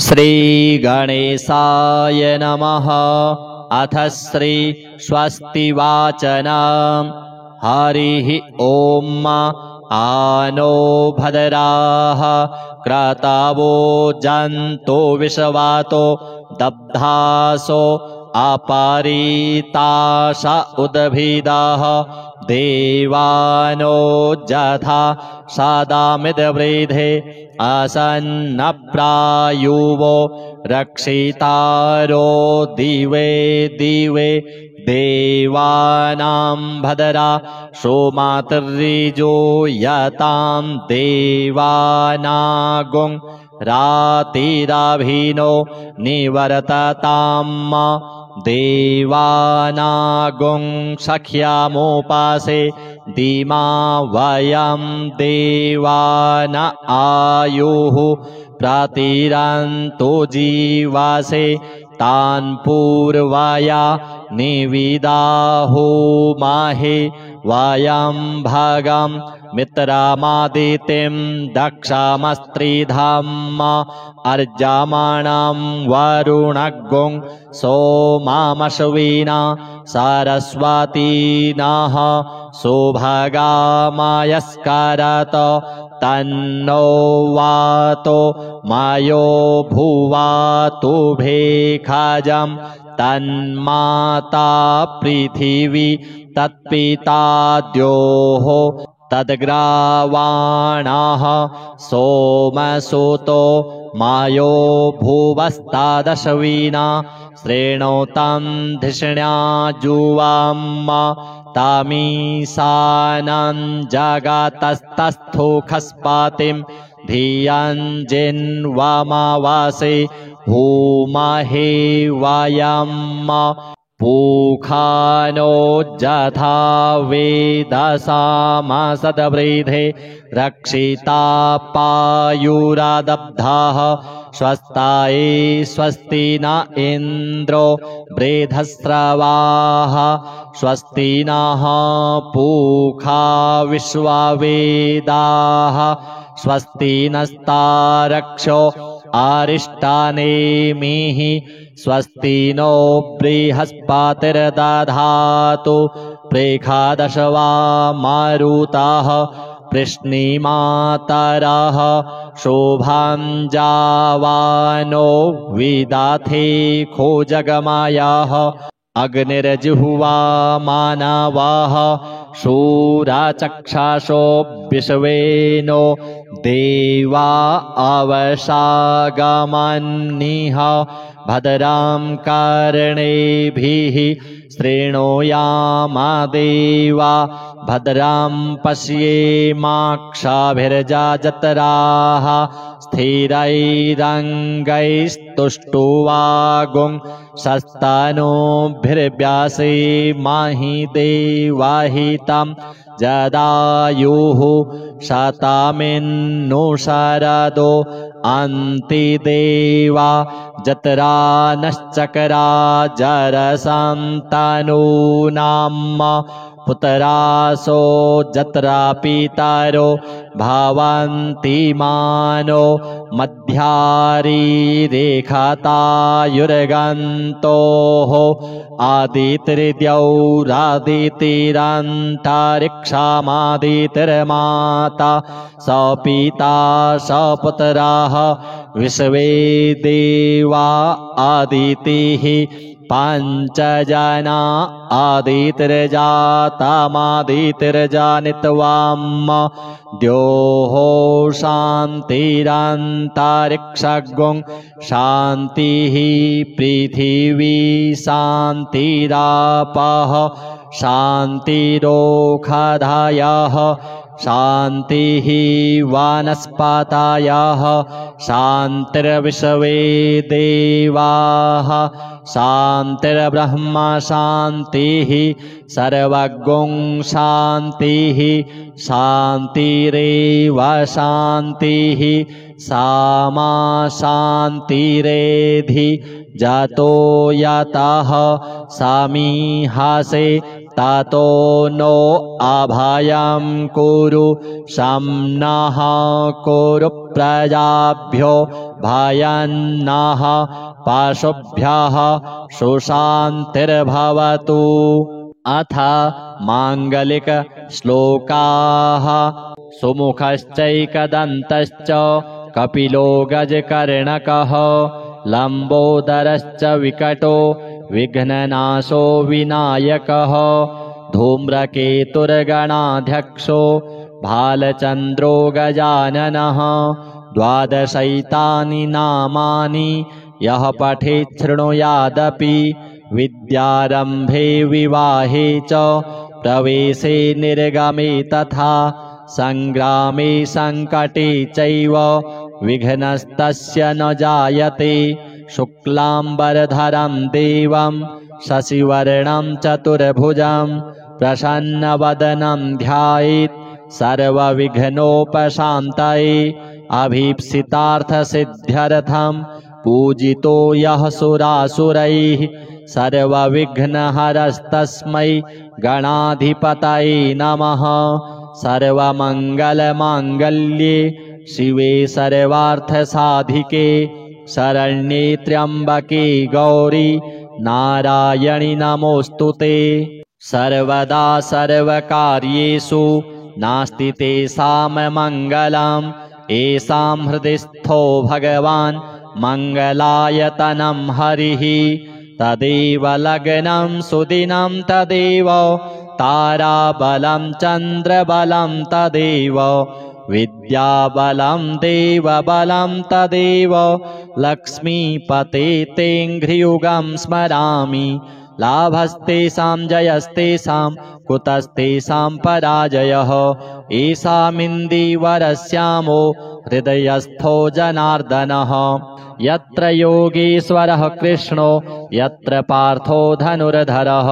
श्रीगणेशाय नमः। अथ श्री स्वस्तिवाचनम्। हरिः ॐ। आनो भद्राः क्रतवो जन्तु विश्वातो दब्धासो अपरीताश उद्भिदाः देवानो जथा सदामिदवृधे असन्नप्रायुवो रक्षितारो दिवे दिवे देवानां भद्रा सोमातर्रिजो यतां देवानागुं रातिराभिनो निवर्तताम् देवानागुं सख्यामुपासे दिमा वयं देवान आयुः प्रतिरन्तु जीवासे तान् पूर्वया निविदाहो माहे वयं भगं मित्रमादितिं दक्षमस्त्रिधाम अर्जमाणं वरुणगुं सोमामश्विना सरस्वतीनः सुभगामयस्करत तन्नो वातो मायो भुवातु भेखजं तन्माता पृथिवी तत्पिता द्योः तद्ग्रावाणः सोमसुतो मायो भुवस्तादश्विना श्रेणोतं धिषण्या जुवाम तामीशानं जगतस्तस्थुखस्पातिं धियं जिन्वमावासे भूमहे वयं पूखानो जथा वेदसामसद्वृधे रक्षिता पायुरादब्धाः स्वस्ताये स्वस्ति न इन्द्रो बृहस्रवाः स्वस्ति नः पूखा विश्ववेदाः स्वस्ति नस्तारक्षो अरिष्टानेमिः स्वस्ति नो बृहस्पतिर्दधातु प्रेखादशवा मारुताः कृष्णीमातरः शोभां जावानो विदाथे खोजगमायाः अग्निर्जिह्वा मानवाः शूराचक्षासो विश्वेनो देवा अवशागमन्निह भद्रां कर्णेभिः शृणुयाम देवा भद्रां पश्येमाक्षाभिर्जत्राः स्थिरैरङ्गैस्तुष्टुवागुं सस्तनूभिर्व्यासेमाहि देवाहितं जदायुः शतमिन्नु शरदो अन्तिदेवा जत्रा नश्चक्रा जरसन्तनूनाम् पुत्रासो जत्रा पितरो भवन्ति मानो मध्यारीरेखतायुर्गन्तोः आदितिर्द्यौरादितिरन्तरिक्षमादितिर्माता सपिता सपुत्राः विश्वे देवा आदितिः पञ्चजना आदितिर्जातमादितिर्जानित्वाम् द्योः शान्तिरन्तरिक्षगुं शान्तिः पृथिवी शान्तिरापः शान्तिरोषधयः शान्तिः वनस्पतयः शान्तिर्विश्वे देवाः शान्तिर्ब्रह्म शान्तिः सर्वगुं शान्तिः शान्तिरेव शान्तिः सामा शान्तिरेधि जातो यतः समीहसे ततो नो अभयं कुरु शम्नः कुरु प्रजाभ्यो भयन्नाः पशुभ्यः सुशान्तिर्भवतु। अथ माङ्गलिकश्लोकाः। सुमुखश्चैकदन्तश्च कपिलो गजकर्णकः लम्बोदरश्च विकटो विघ्ननाशो विनायकः धूम्रकेतुर्गणाध्यक्षो भालचन्द्रो गजाननः। द्वादशैतानि नामानि यः पठेत् शृणुयादपि विद्यारम्भे विवाहे च प्रवेशे निर्गमे तथा संग्रामे संकटे चैव विघ्नस्तस्य न जायते। शुक्लाम्बरधरं देवं शशिवर्णं चतुर्भुजं प्रसन्नवदनं ध्यायेत् सर्वविघ्नोपशान्तये। अभीप्सितार्थसिद्ध्यर्थं पूजितो यः सुरासुरैः सर्वविघ्नहरस्तस्मै गणाधिपतये नमः। सर्वमङ्गलमाङ्गल्ये शिवे सर्वार्थसाधिके शरण्ये त्र्यम्बके गौरी नारायणि नमोऽस्तुते। सर्वदा सर्वकार्येषु नास्ति तेषां मङ्गलम् येषां हृदिस्थो भगवान् मङ्गलायतनं हरिः। तदेव लग्नं सुदिनं तदेव ताराबलं चन्द्रबलं तदेव विद्याबलं देवबलं तदेव लक्ष्मीपते तेऽङ्घ्रियुगं स्मरामि। लाभस्तेषां जयस्तेषां कुतस्तेषां पराजयः। एषामिन्दीवरश्यामो हृदयस्थो जनार्दनः। यत्र योगीश्वरः कृष्णो यत्र पार्थो धनुर्धरः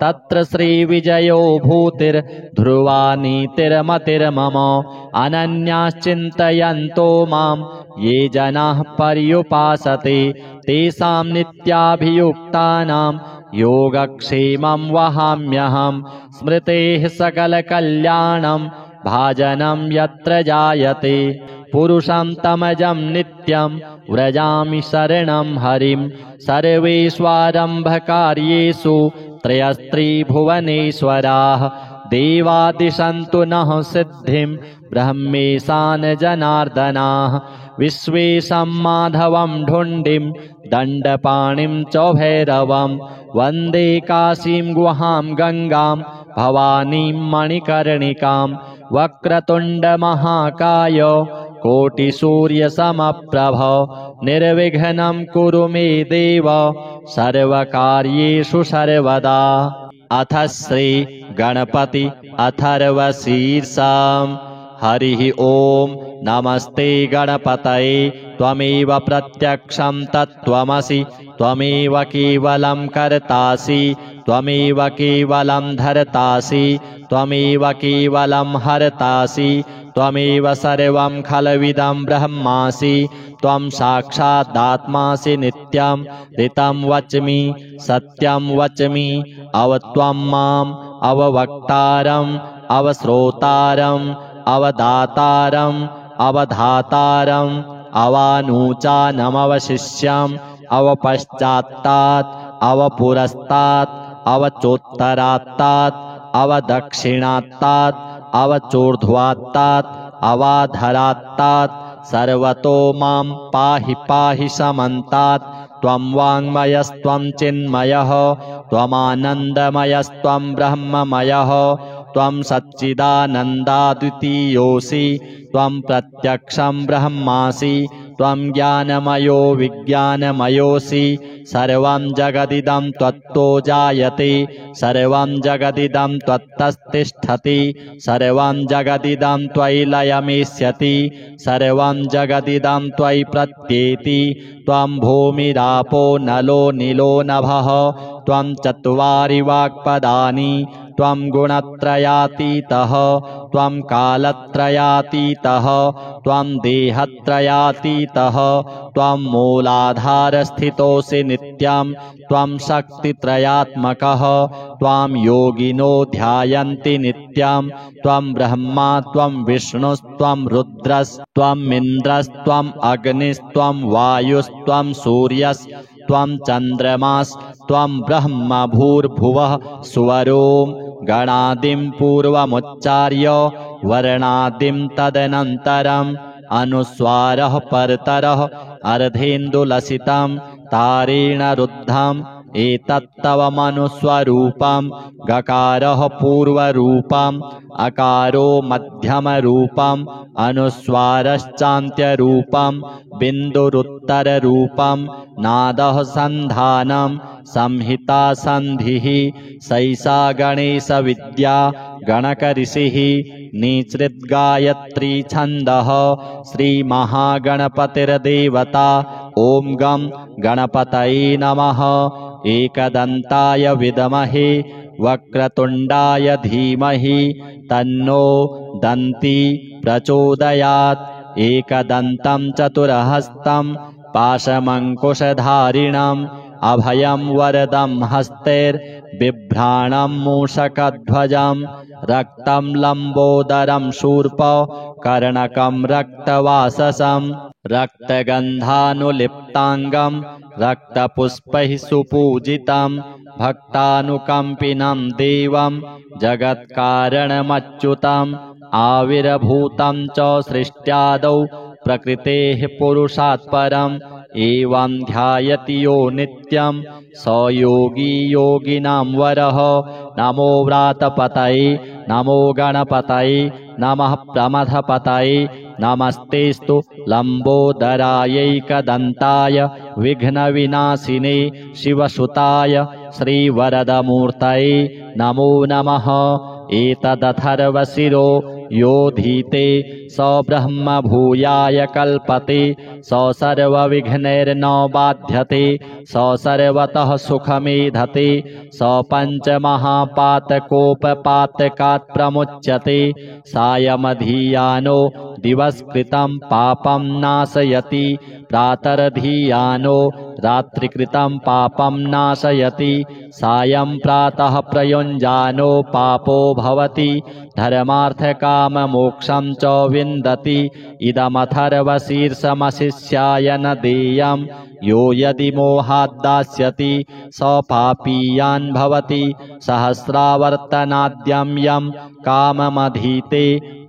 तत्र श्रीविजयो भूतिर्ध्रुवा नीतिर्मतिर्मम। अनन्याश्चिन्तयन्तो मां ये जनाः पर्युपासते तेषां नित्याभियुक्तानां योगक्षेमं वहाम्यहं। स्मृतेः सकलकल्याणं भाजनं यत्र जायते पुरुषं तमजं नित्यं व्रजामि शरणं हरिं। सर्वेष्वारम्भकार्येषु त्रयस्त्रिभुवनेश्वराः देवादिशन्तु नः सिद्धिं ब्रह्मेशान् जनार्दनाः। विश्वेशं माधवं ढुण्डिं दण्डपाणिं च भैरवं वन्दे काशीं गुहां गङ्गां भवानीं मणिकर्णिकां। वक्रतुण्डमहाकाय कोटिसूर्यसमप्रभ निर्विघ्नं कुरु मे देव सर्वकार्येषु सर्वदा। अथ श्री गणपति अथर्वशीर्षम्। हरिः ॐ नमस्ते गणपतये त्वमेव प्रत्यक्षं तत्त्वमसि त्वमेव केवलं कर्तासि त्वमेव केवलं धर्तासि त्वमेव केवलं हर्तासि त्वमेव सर्वं खलविदं ब्रह्मासि। त्वं साक्षादात्मासि नित्यं ऋतं वच्मि सत्यं वच्मि। अवत्वं माम् अववक्तारम् अवश्रोतारम् अवदातारम् अवधातारम् अवानूचानमवशिष्यम् अवपश्चात्तात् अवपुरस्तात् अवचोत्तरात्तात् अवदक्षिणात्तात् अवचोर्ध्वात्तात् अवाधरात्तात् सर्वतो मां पाहि पाहि समन्तात्। त्वं वाङ्मयस्त्वं चिन्मयः त्वमानन्दमयस्त्वं ब्रह्ममयः त्वं सच्चिदानन्दाद्वितीयोऽसि त्वं प्रत्यक्षं ब्रह्मासि त्वं ज्ञानमयो विज्ञानमयोऽसि। सर्वं जगदिदं त्वत्तो जायते सर्वं जगदिदं त्वत्तस्तिष्ठति सर्वं जगदिदं त्वयि लयमेष्यति सर्वं जगदिदं त्वयि प्रत्येति। त्वं भूमिरापो नलो नीलो नभः त्वं चत्वारि वाक्पदानि त्वं गुणत्रयातीतः त्वं कालत्रयातीतः त्वं देहत्रयातीतः त्वं मूलाधारस्थितोऽसि नित्यं त्वं शक्तित्रयात्मकः त्वां योगिनो ध्यायन्ति नित्यं त्वं ब्रह्मा त्वं विष्णुस्त्वं रुद्रस्त्वमिन्द्रस्त्वम् अग्निस्त्वं वायुस्त्वं सूर्यस्त्वं चन्द्रमास्त्वं ब्रह्म भूर्भुवः सुवरों गणादिं पूर्वमुच्चार्य वर्णादिं तदनन्तरम् अनुस्वारः परतरः अर्धेन्दुलसितं तारेण रुद्धम् एतत्तव मनुस्वरूपं गकारः पूर्वरूपम् अकारो मध्यमरूपम् अनुस्वारश्चान्त्यरूपं बिन्दुरुत्तररूपं नादः सन्धानं संहिता सन्धिः सैषा गणेशविद्या गणकऋषिः निसृद्गायत्री छन्दः श्रीमहागणपतिर्देवता ॐ गं गणपतये नमः। एकदन्ताय विद्महे वक्रतुण्डाय धीमहि तन्नो दन्ती प्रचोदयात्। एकदन्तं चतुर्हस्तं पाशमङ्कुशधारिणम् अभयं वरदं हस्तैर्बिभ्राणं मूषकध्वजं रक्तं लम्बोदरं शूर्प कर्णकं रक्तवाससं रक्तगन्धानुलिप्ताङ्गं रक्तपुष्पैः सुपूजितं भक्तानुकम्पिनं देवं जगत्कारणमच्युतम् आविर्भूतं च सृष्ट्यादौ प्रकृतेः पुरुषात् परम् एवं ध्यायति यो नित्यं स योगी योगिनां वरः। नमो व्रातपतये नमो गणपतये नमः प्रमथपतये नमस्तेस्तु लम्बोदरायैकदन्ताय विघ्नविनाशिने शिवसुताय श्रीवरदमूर्तये नमो नमः। एतदथर्वशिरो योधीते स ब्रह्म भूयाय कल्पते स सर्वविघ्नैर्न बाध्यते स सर्वतः सुखमेधते स पञ्चमहापातकोपपातकात् प्रमुच्यते सायमधीयानो दिवसकृतं पापं नाशयति प्रातर्धीयानो रात्रिकृतं पापं नाशयति सायं प्रातः प्रयुञ्जानो पापो भवति धर्मार्थकाममोक्षं च विन्दति। इदमथर्वशीर्षमशिष्याय न देयं यो यदि मोहाद्दास्यति स पापीयान् भवति। सहस्रावर्तनाद्यं यं काममधीते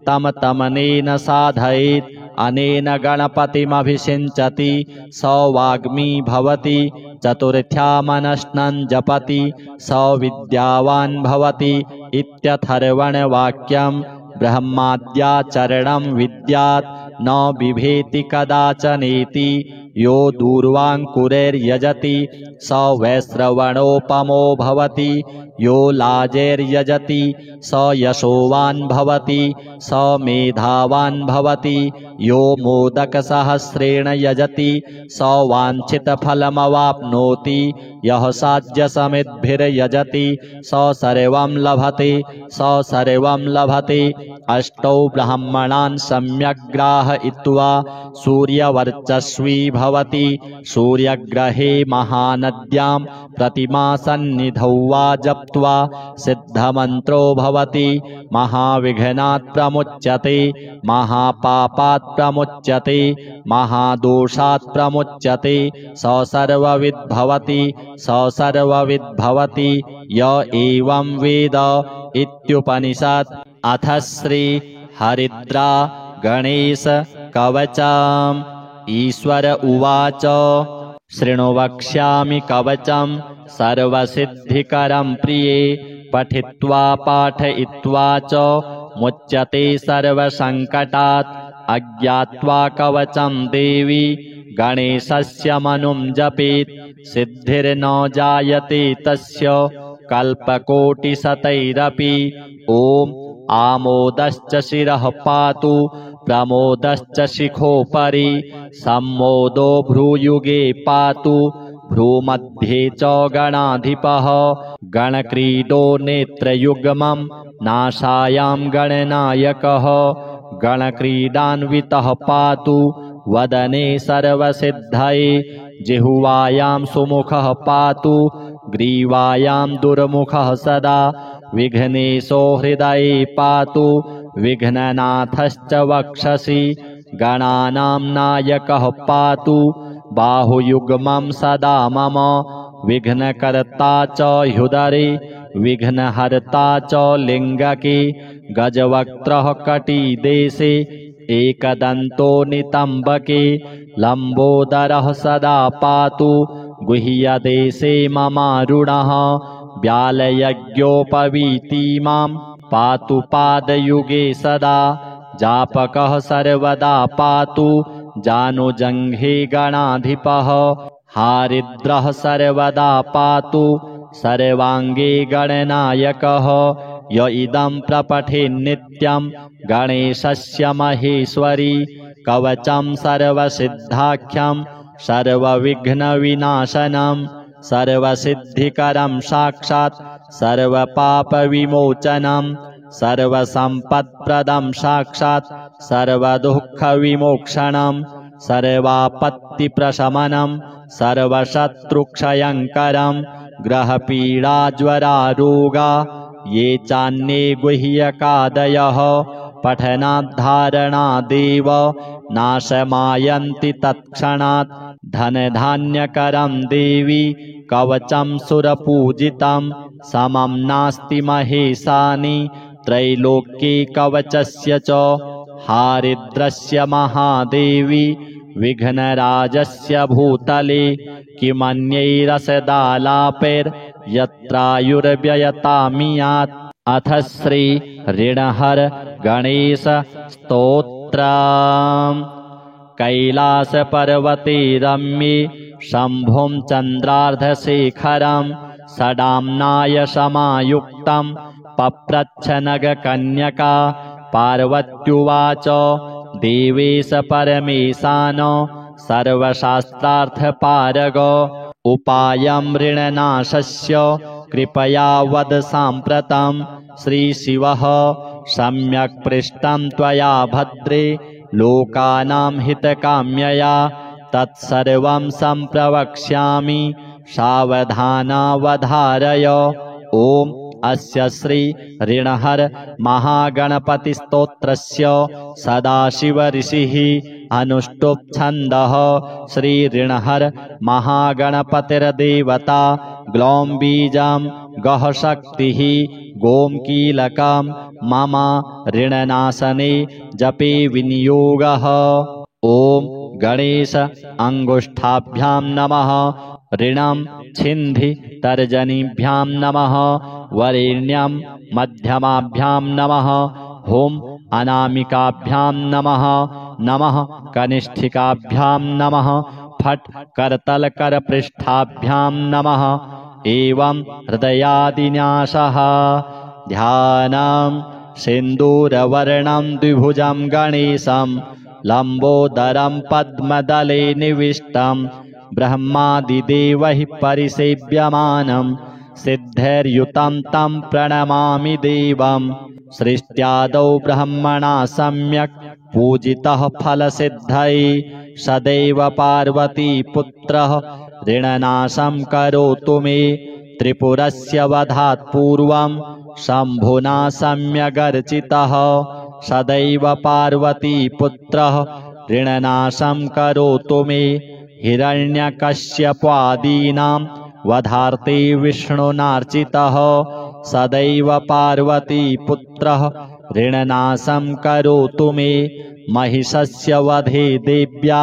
तम तमनेन साधयेत् अनेन गणपतिमभिषिञ्चति स वाग्मी भवति। चतुर्थ्यामनश्नं जपति स विद्यावान् भवति इत्यथर्वणवाक्यं ब्रह्माद्याचरणं विद्यात् न बिभेति कदाचनेति। यो दूर्वाङ्कुरैर्यजति स वैश्रवणोपमो भवति यो लाजैर्यजति स यशोवान् भवति स मेधावान् भवति यो मोदकसहस्रेण यजति स वाञ्छितफलमवाप्नोति यः साध्यसमिद्भिर्यजति स सर्वं लभते स सर्वं लभते। अष्टौ ब्राह्मणान् सम्यक् ग्राहयित्वा सूर्यवर्चस्वी भवति। सूर्यग्रहे महानद्यां प्रतिमासन्निधौ वा जप्त्वा सिद्धमन्त्रो भवति। महाविघ्नात् प्रमुच्यते महापापात् प्रमुच्यते महादोषात् प्रमुच्यते स सर्वविद् भवति स सर्वविद् भवति य एवं वेद इत्युपनिषत्। अथ श्री हरिद्रा गणेश कवचम्। ईश्वर उवाच शृणु वक्ष्यामि कवचं सर्वसिद्धिकरं प्रिये पठित्वा पाठयित्वा च मुच्यते सर्वसङ्कटात्। अज्ञात्वा कवचं देवी गणेशस्य मनुं जपेत् सिद्धिर्न जायते तस्य कल्पकोटिशतैरपि। ॐ आमोदश्च शिरः पातु प्रमोदश्च शिखोपरि सम्मोदो भ्रूयुगे पातु भ्रूमध्ये च गणाधिपः गणक्रीडो नेत्रयुग्मं नासायां गणनायकः गणक्रीडान्वितः पातु वदने सर्वसिद्धये जिह्वायां सुमुखः पातु ग्रीवायां दुर्मुखः सदा विघ्नेशो हृदये पातु विघ्ननाथश्च वक्षसि गणानां नायकः पातु बाहुयुग्मं सदा मम विघ्नकर्ता च ह्युदरे विघ्नहर्ता च लिङ्गके गजवक्त्रः कटिदेशे एकदन्तो नितम्बके लम्बोदरः सदा पातु गुह्यदेशे ममारुणः व्यालयज्ञोपवीति मां पातु पादयुगे सदा जापकः सर्वदा पातु जानुजङ्घे गणाधिपः हारिद्रः सर्वदा पातु सर्वाङ्गे गणनायकः य इदं प्रपठेन्नित्यं गणेशस्य महेश्वरी कवचं सर्वसिद्धाख्यं सर्वविघ्नविनाशनं सर्वसिद्धिकरं साक्षात् सर्वपापविमोचनं सर्वसम्पत्प्रदं साक्षात् सर्वदुःखविमोक्षणं सर्वापत्तिप्रशमनं सर्वशत्रुक्षयङ्करं ग्रहपीडाज्वरारोगा ये चान्ये गुह्यकादयः पठनाद्धारणादेव नाशमायन्ति तत्क्षणात् धनधान्यकरं देवी कवचं सुरपूजितं समं नास्ति महेशानि त्रैलोक्ये कवचस्य च हारिद्रस्य महादेवी विघ्नराजस्य भूतले किमन्यैरसदालापैर्यत्रायुर्व्ययतामियात् अथ श्री ऋणहर गणेश स्तोत्रम् कैलासपर्वते रम्ये शम्भुं चन्द्रार्धशेखरं षडाम्नाय समायुक्तं पप्रच्छ नगकन्यका पार्वत्युवाच देवेश परमेशान सर्वशास्त्रार्थपारग उपायं ऋणनाशस्य कृपया वद साम्प्रतं श्रीशिवः सम्यक् पृष्टं त्वया भद्रे लोकानां हितकाम्यया तत्सर्वं सम्प्रवक्ष्यामि सावधानावधारय। ॐ अस्य श्री ऋणहर महागणपतिस्तोत्रस्य सदाशिव ऋषिः अनुष्टुप् छन्दः श्री ऋणहर महागणपतिर्देवता ग्लौं बीजं गः शक्तिः गों कीलकं मम ऋणनाशने जपे विनियोगः। ॐ गणेश अंगुष्ठाभ्यां नमः ऋणं छिन्धि तर्जनीभ्यां नमः वरेण्यं मध्यमाभ्यां नमः हुं अनामिकाभ्यां नमः नमः कनिष्ठिकाभ्यां नमः फट् करतलकरपृष्ठाभ्यां नमः एवं हृदयादिन्यासः। ध्यानं सिन्दूरवर्णं द्विभुजं गणेशं लम्बोदरं पद्मदले निविष्टं ब्रह्मादिदेवैः परिसेव्यमानं सिद्धैर्युतं तं प्रणमामि देवं सृष्ट्यादौ ब्रह्मणा सम्यक् पूजितः फलसिद्धये सदैव पार्वतीपुत्रः ऋणनाशं करोतु मे त्रिपुरस्य वधात् पूर्वं शम्भुना सम्यगर्चितः सदैव पार्वतीपुत्रः ऋणनाशं करोतु मे हिरण्यकश्यपादीनां वधार्थे विष्णुनार्चितः सदैव पार्वतीपुत्रः ऋणनाशं करोतु मे महिषस्य वधे देव्या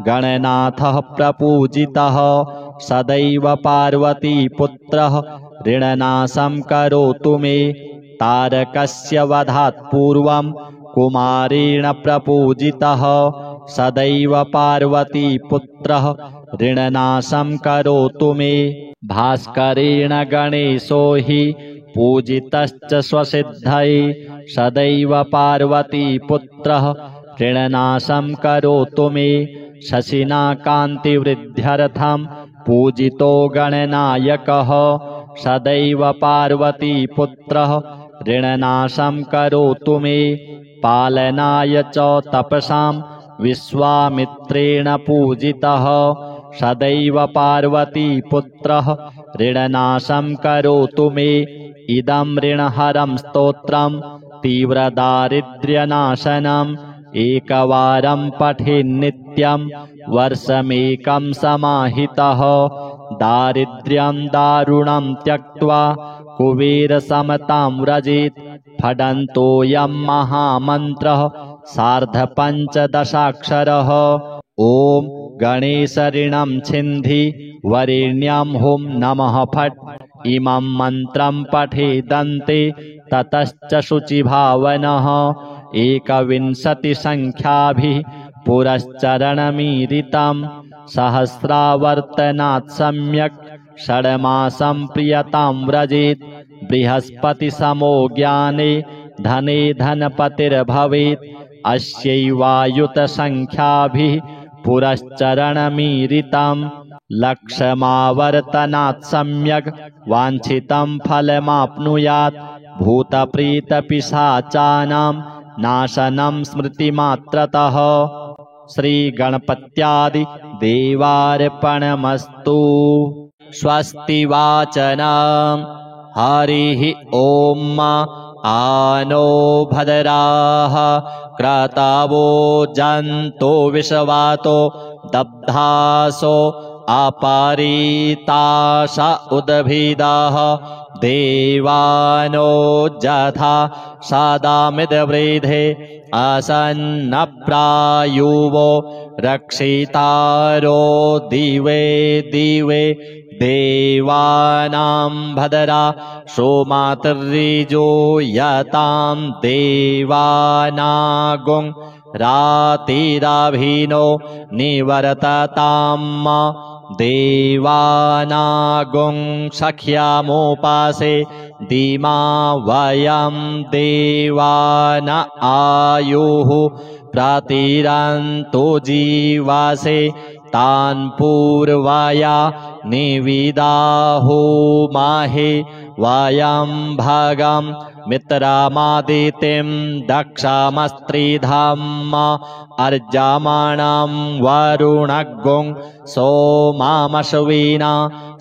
गणनाथः प्रपूजितः सदैव पार्वतीपुत्रः ऋणनाशं करोतु मे तारकस्य वधात् पूर्वं कुमारेण प्रपूजितः सदैव पार्वतीपुत्रः ऋणनाशं करोतु मे भास्करेण गणेशो हि पूजितश्च स्वसिद्धये सदैव पार्वतीपुत्रः ऋणनाशं करोतु मे शशिना कान्तिवृद्ध्यर्थं पूजितो गणनायकः सदैव पार्वतीपुत्रः ऋणनाशं करोतु मे पालनाय च तपसां विश्वामित्रेण पूजितः सदैव पार्वतीपुत्रः ऋणनाशं करोतु मे इदं ऋणहरं स्तोत्रं तीव्रदारिद्र्यनाशनम् एकवारं पठेन्नित्यं वर्षमेकं समाहितः दारिद्र्यं दारुणं त्यक्त्वा कुबेरसमतां व्रजेत् फडन्तोऽयं महामन्त्रः सार्धपञ्चदशाक्षरः ॐ गणेशऋणं छिन्धि वरेण्यं हुं नमः फट् इमं मन्त्रं पठेदन्ते ततश्च शुचिभावनः 21 संख्याभिः पुरश्चरणमीरितं सहस्रावर्तनात् सम्यक् षड्मासं प्रियतां व्रजेत् बृहस्पतिसमो ज्ञाने धने धनपतिर्भवेत् अस्यैवायुतसंख्याभिः पुरश्चरणमीरितं लक्षमावर्तनात् सम्यक् वाञ्छितं फलमाप्नुयात् भूतप्रेतपिशाचानां नाशनं स्मृतिमात्रतः श्रीगणपत्यादि देवार्पणमस्तु स्वस्ति वाचनं हरिः ॐ आनो भद्राः क्रतवो जन्तो विश्वातो दब्धासो अपरीताश उद्भिदाः देवानो जथा सदामिदवृधे असन्नप्रायुवो रक्षितारो दिवे दिवे देवानां भद्रा सोमातर्रिजो यतां देवानागुं रातिराभिनो निवर्तताम् देवानागुं सख्यामुपासे दिमा वयं देवान आयुः प्रतिरन्तो जीवासे तान् पूर्वया निविदाहो माहे वयं भगं मित्रमादितिं दक्षमस्त्रिधाम अर्जमाणं वरुणगुं सोमामश्विना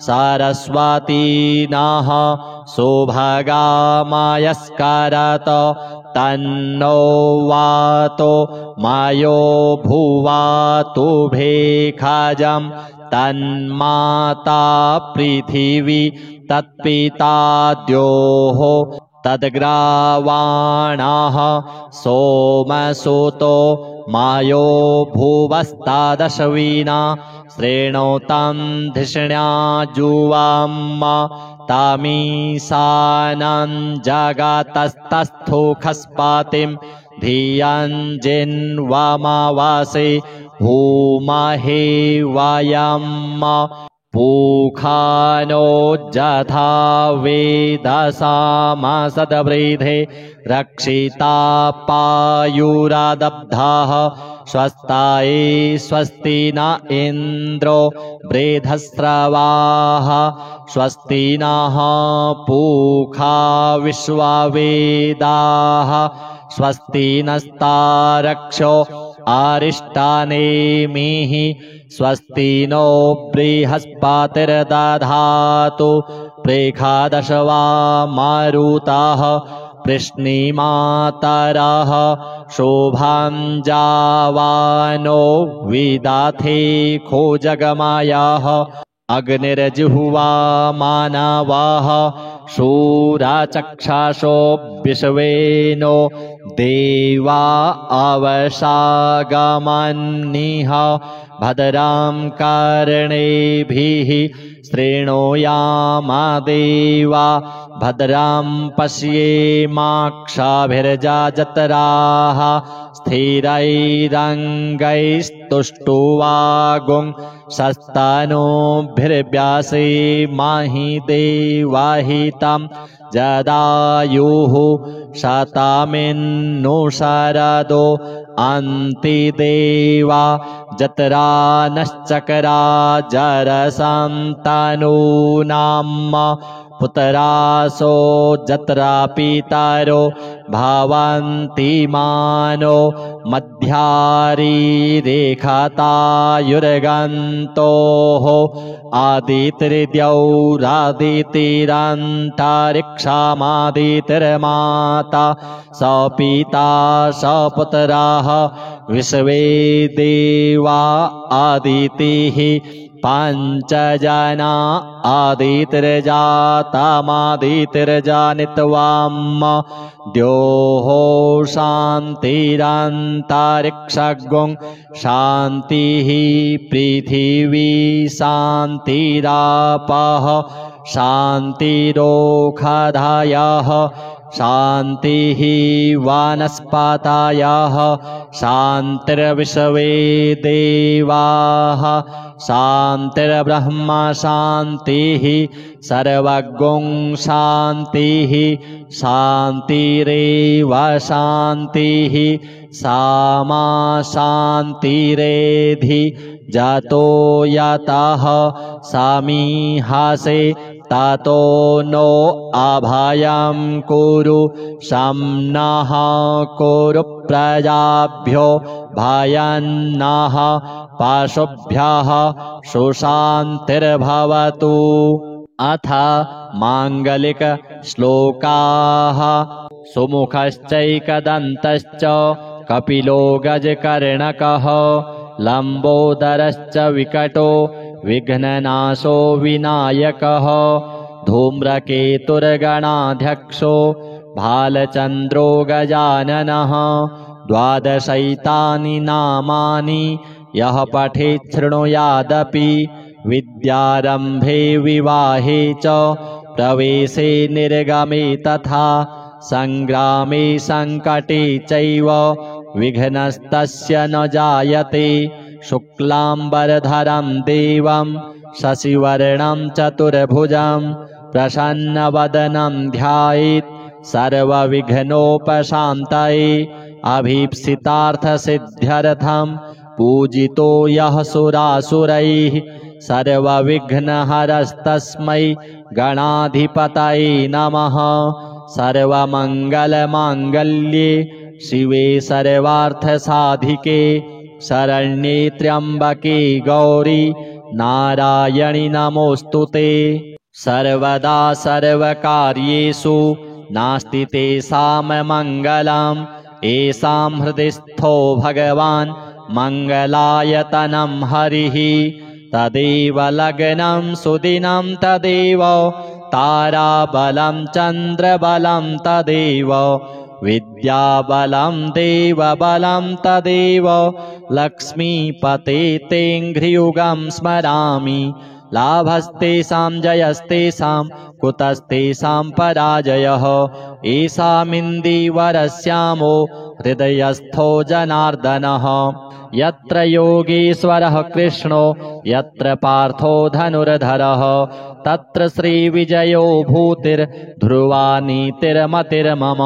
सरस्वतीनः सुभगामयस्करत तन्नो वातो मायो भुवातु भेखजं तन्माता पृथिवी तत्पिता द्योः तद्ग्रावाणः सोमसुतो मायो भुवस्तादश्विना श्रेणोतं धिषण्या जुवाम तामीशानं जगतस्तस्थोखस्पातिं धियञ्जिन्वमावासे भूमहे वयं पूखानो जथा वेदसामसद्वृधे रक्षिता पायुरादब्धाः स्वस्ताये स्वस्ति न इन्द्रो बृहस्रवाः स्वस्ति नः पूखा विश्ववेदाः स्वस्ति नस्तारक्षो अरिष्टानेमिः स्वस्ति नो बृहस्पतिर्दधातु प्रेखादशवा मारुताः कृष्णीमातरः शोभां जावानो विदाथे खोजगमायाः अग्निर्जिह्वा मानवाः शूराचक्षासो विश्वेनो देवा अवसागमन्निह भद्रां कर्णेभिः शृणुयामा देवा भद्रां पश्येमाक्षाभिर्जत्राः स्थिरैरङ्गैस्तुष्टुवागुं सस्तनोभिर्व्यासे माहि देवाहितं जदायुः शतमिन्नु शरदो अन्ति देवा जतरानश्चकरा जरसन्तनूनाम् पुतरासो जत्रा पितरो भवन्ति मानो मध्यारीरेखतायुर्गन्तोः आदितिर्द्यौरादितिरन्तरिक्षामादितिर्माता स पिता स पुत्राः विश्वे देवा आदितिः पञ्चजना आदितिर्जातमादितिर्जानित्वाम् द्योः शान्तिरन्तरिक्षगुं शान्तिः पृथिवी शान्तिरापः शान्तिरोषधयः शान्तिः वनस्पतयः शान्तिर्विश्वे देवाः शान्तिर्ब्रह्म शान्तिः सर्वगुं शान्तिः शान्तिरेव शान्तिः सामा शान्तिरेधि जातो यतः समीहसे ततो नो अभयं कुरु शम्नः कुरु प्रजाभ्यो भयन्नः पशुभ्यः सुशान्तिर्भवतु। अथ माङ्गलिक श्लोकाः। सुमुखश्चैकदन्तश्च कपिलो गजकर्णकः लम्बोदरश्च विकटो विघ्ननाशो विनायकः धूम्रकेतुर्गणाध्यक्षो भालचन्द्रो गजाननः। द्वादशैतानि नामानि यः पठेत् शृणुयादपि विद्यारम्भे विवाहे च प्रवेशे निर्गमे तथा सङ्ग्रामे सङ्कटे चैव विघ्नस्तस्य न जायते। शुक्लाम्बरधरं देवं शशिवर्णं चतुर्भुजं प्रसन्नवदनं ध्यायेत् सर्वविघ्नोपशान्तये। अभीप्सितार्थसिद्ध्यर्थं पूजितो यः सुरासुरैः सर्वविघ्नहरस्तस्मै गणाधिपतये नमः। सर्वमङ्गलमाङ्गल्ये शिवे सर्वार्थसाधिके शरण्ये त्र्यम्बके गौरी नारायणि नमोऽस्तुते। सर्वदा सर्वकार्येषु नास्ति तेषां मङ्गलम् येषां हृदि स्थो भगवान् मङ्गलायतनं हरिः। तदेव लग्नं सुदिनं तदेव ताराबलं चन्द्रबलं तदेव विद्याबलं देवबलं तदेव लक्ष्मीपते तेऽङ्घ्रियुगं स्मरामि। लाभस्तेषां जयस्तेषां कुतस्तेषां पराजयः। एषामिन्दीवरश्यामो हृदयस्थो जनार्दनः। यत्र योगीश्वरः कृष्णो यत्र पार्थो धनुर्धरः तत्र श्रीविजयो भूतिर्ध्रुवा नीतिर्मतिर्मम।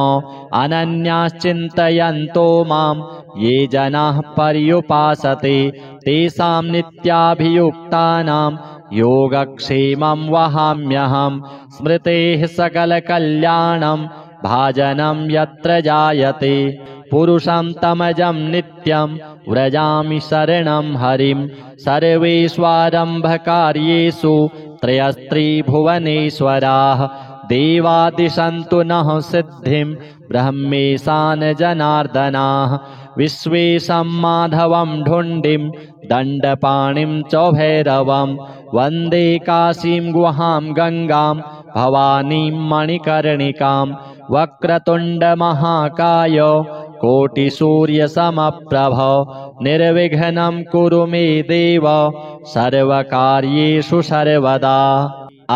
अनन्याश्चिन्तयन्तो मां ये जनाः पर्युपासते तेषां नित्याभियुक्तानां योगक्षेमं वहाम्यहम्। स्मृतेः सकलकल्याणं भाजनं यत्र जायते पुरुषं तमजं नित्यं व्रजामि शरणं हरिं। सर्वेष्वारम्भकार्येषु त्रयस्त्रिभुवनेश्वराः देवादिशन्तु नः सिद्धिं ब्रह्मेशान जनार्दनाः। विश्वेशं माधवं ढुण्डिं दण्डपाणिं च भैरवं वन्दे काशीं गुहां गङ्गां भवानीं मणिकर्णिकां। वक्रतुण्डमहाकाय कोटिसूर्यसमप्रभ निर्विघ्नं कुरु मे देव सर्वकार्येषु सर्वदा।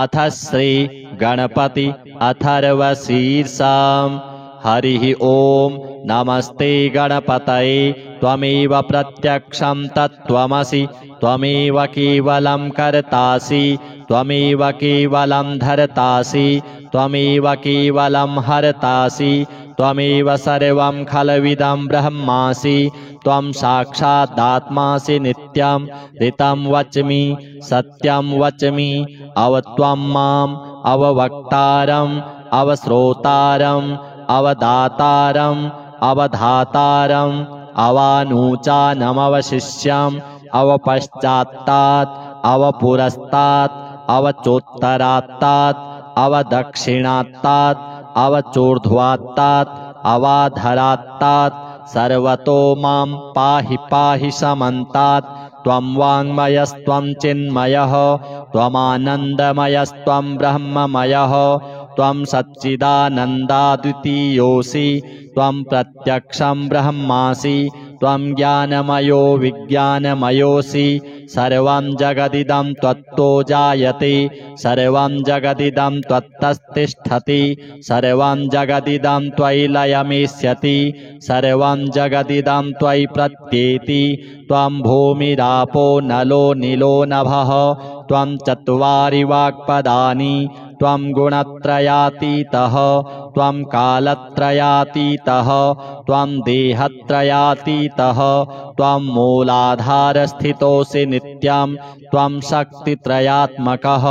अथ श्री गणपति अथर्वशीर्षम्। हरिः ॐ नमस्ते गणपतये त्वमेव प्रत्यक्षं तत्त्वमसि त्वमेव केवलं कर्तासि त्वमेव केवलं धर्तासि त्वमेव केवलं हर्तासि त्वमेव सर्वं खलविदं ब्रह्मासि त्वं साक्षादात्मासि नित्यं ऋतं वच्मि सत्यं वच्मि अवत्वं माम् अववक्तारम् अवश्रोतारम् अवदातारम् अवधातारम् अवानूचानमवशिष्यम् अवपश्चात्तात् अवपुरस्तात् अवचोत्तरात्तात् अवदक्षिणात्तात् अवचोर्ध्वात्तात् अवाधरात्तात् सर्वतो मां पाहि पाहि समन्तात् त्वं वाङ्मयस्त्वं चिन्मयः त्वमानन्दमयस्त्वं ब्रह्ममयः त्वं सच्चिदानन्दाद्वितीयोऽसि त्वं प्रत्यक्षं ब्रह्मासि त्वं ज्ञानमयो विज्ञानमयोऽसि सर्वं जगदिदं त्वत्तो जायते सर्वं जगदिदं त्वत्तस्तिष्ठति सर्वं जगदिदं त्वयि लयमेष्यति सर्वं जगदिदं त्वयि प्रत्येति त्वं भूमिरापो नलो नीलो नभः त्वं चत्वारि वाक्पदानि त्वं गुणत्रयातीतः त्वं कालत्रयातीतः त्वं देहत्रयातीतः त्वं मूलाधारस्थितोऽसि नित्यं त्वं शक्तित्रयात्मकः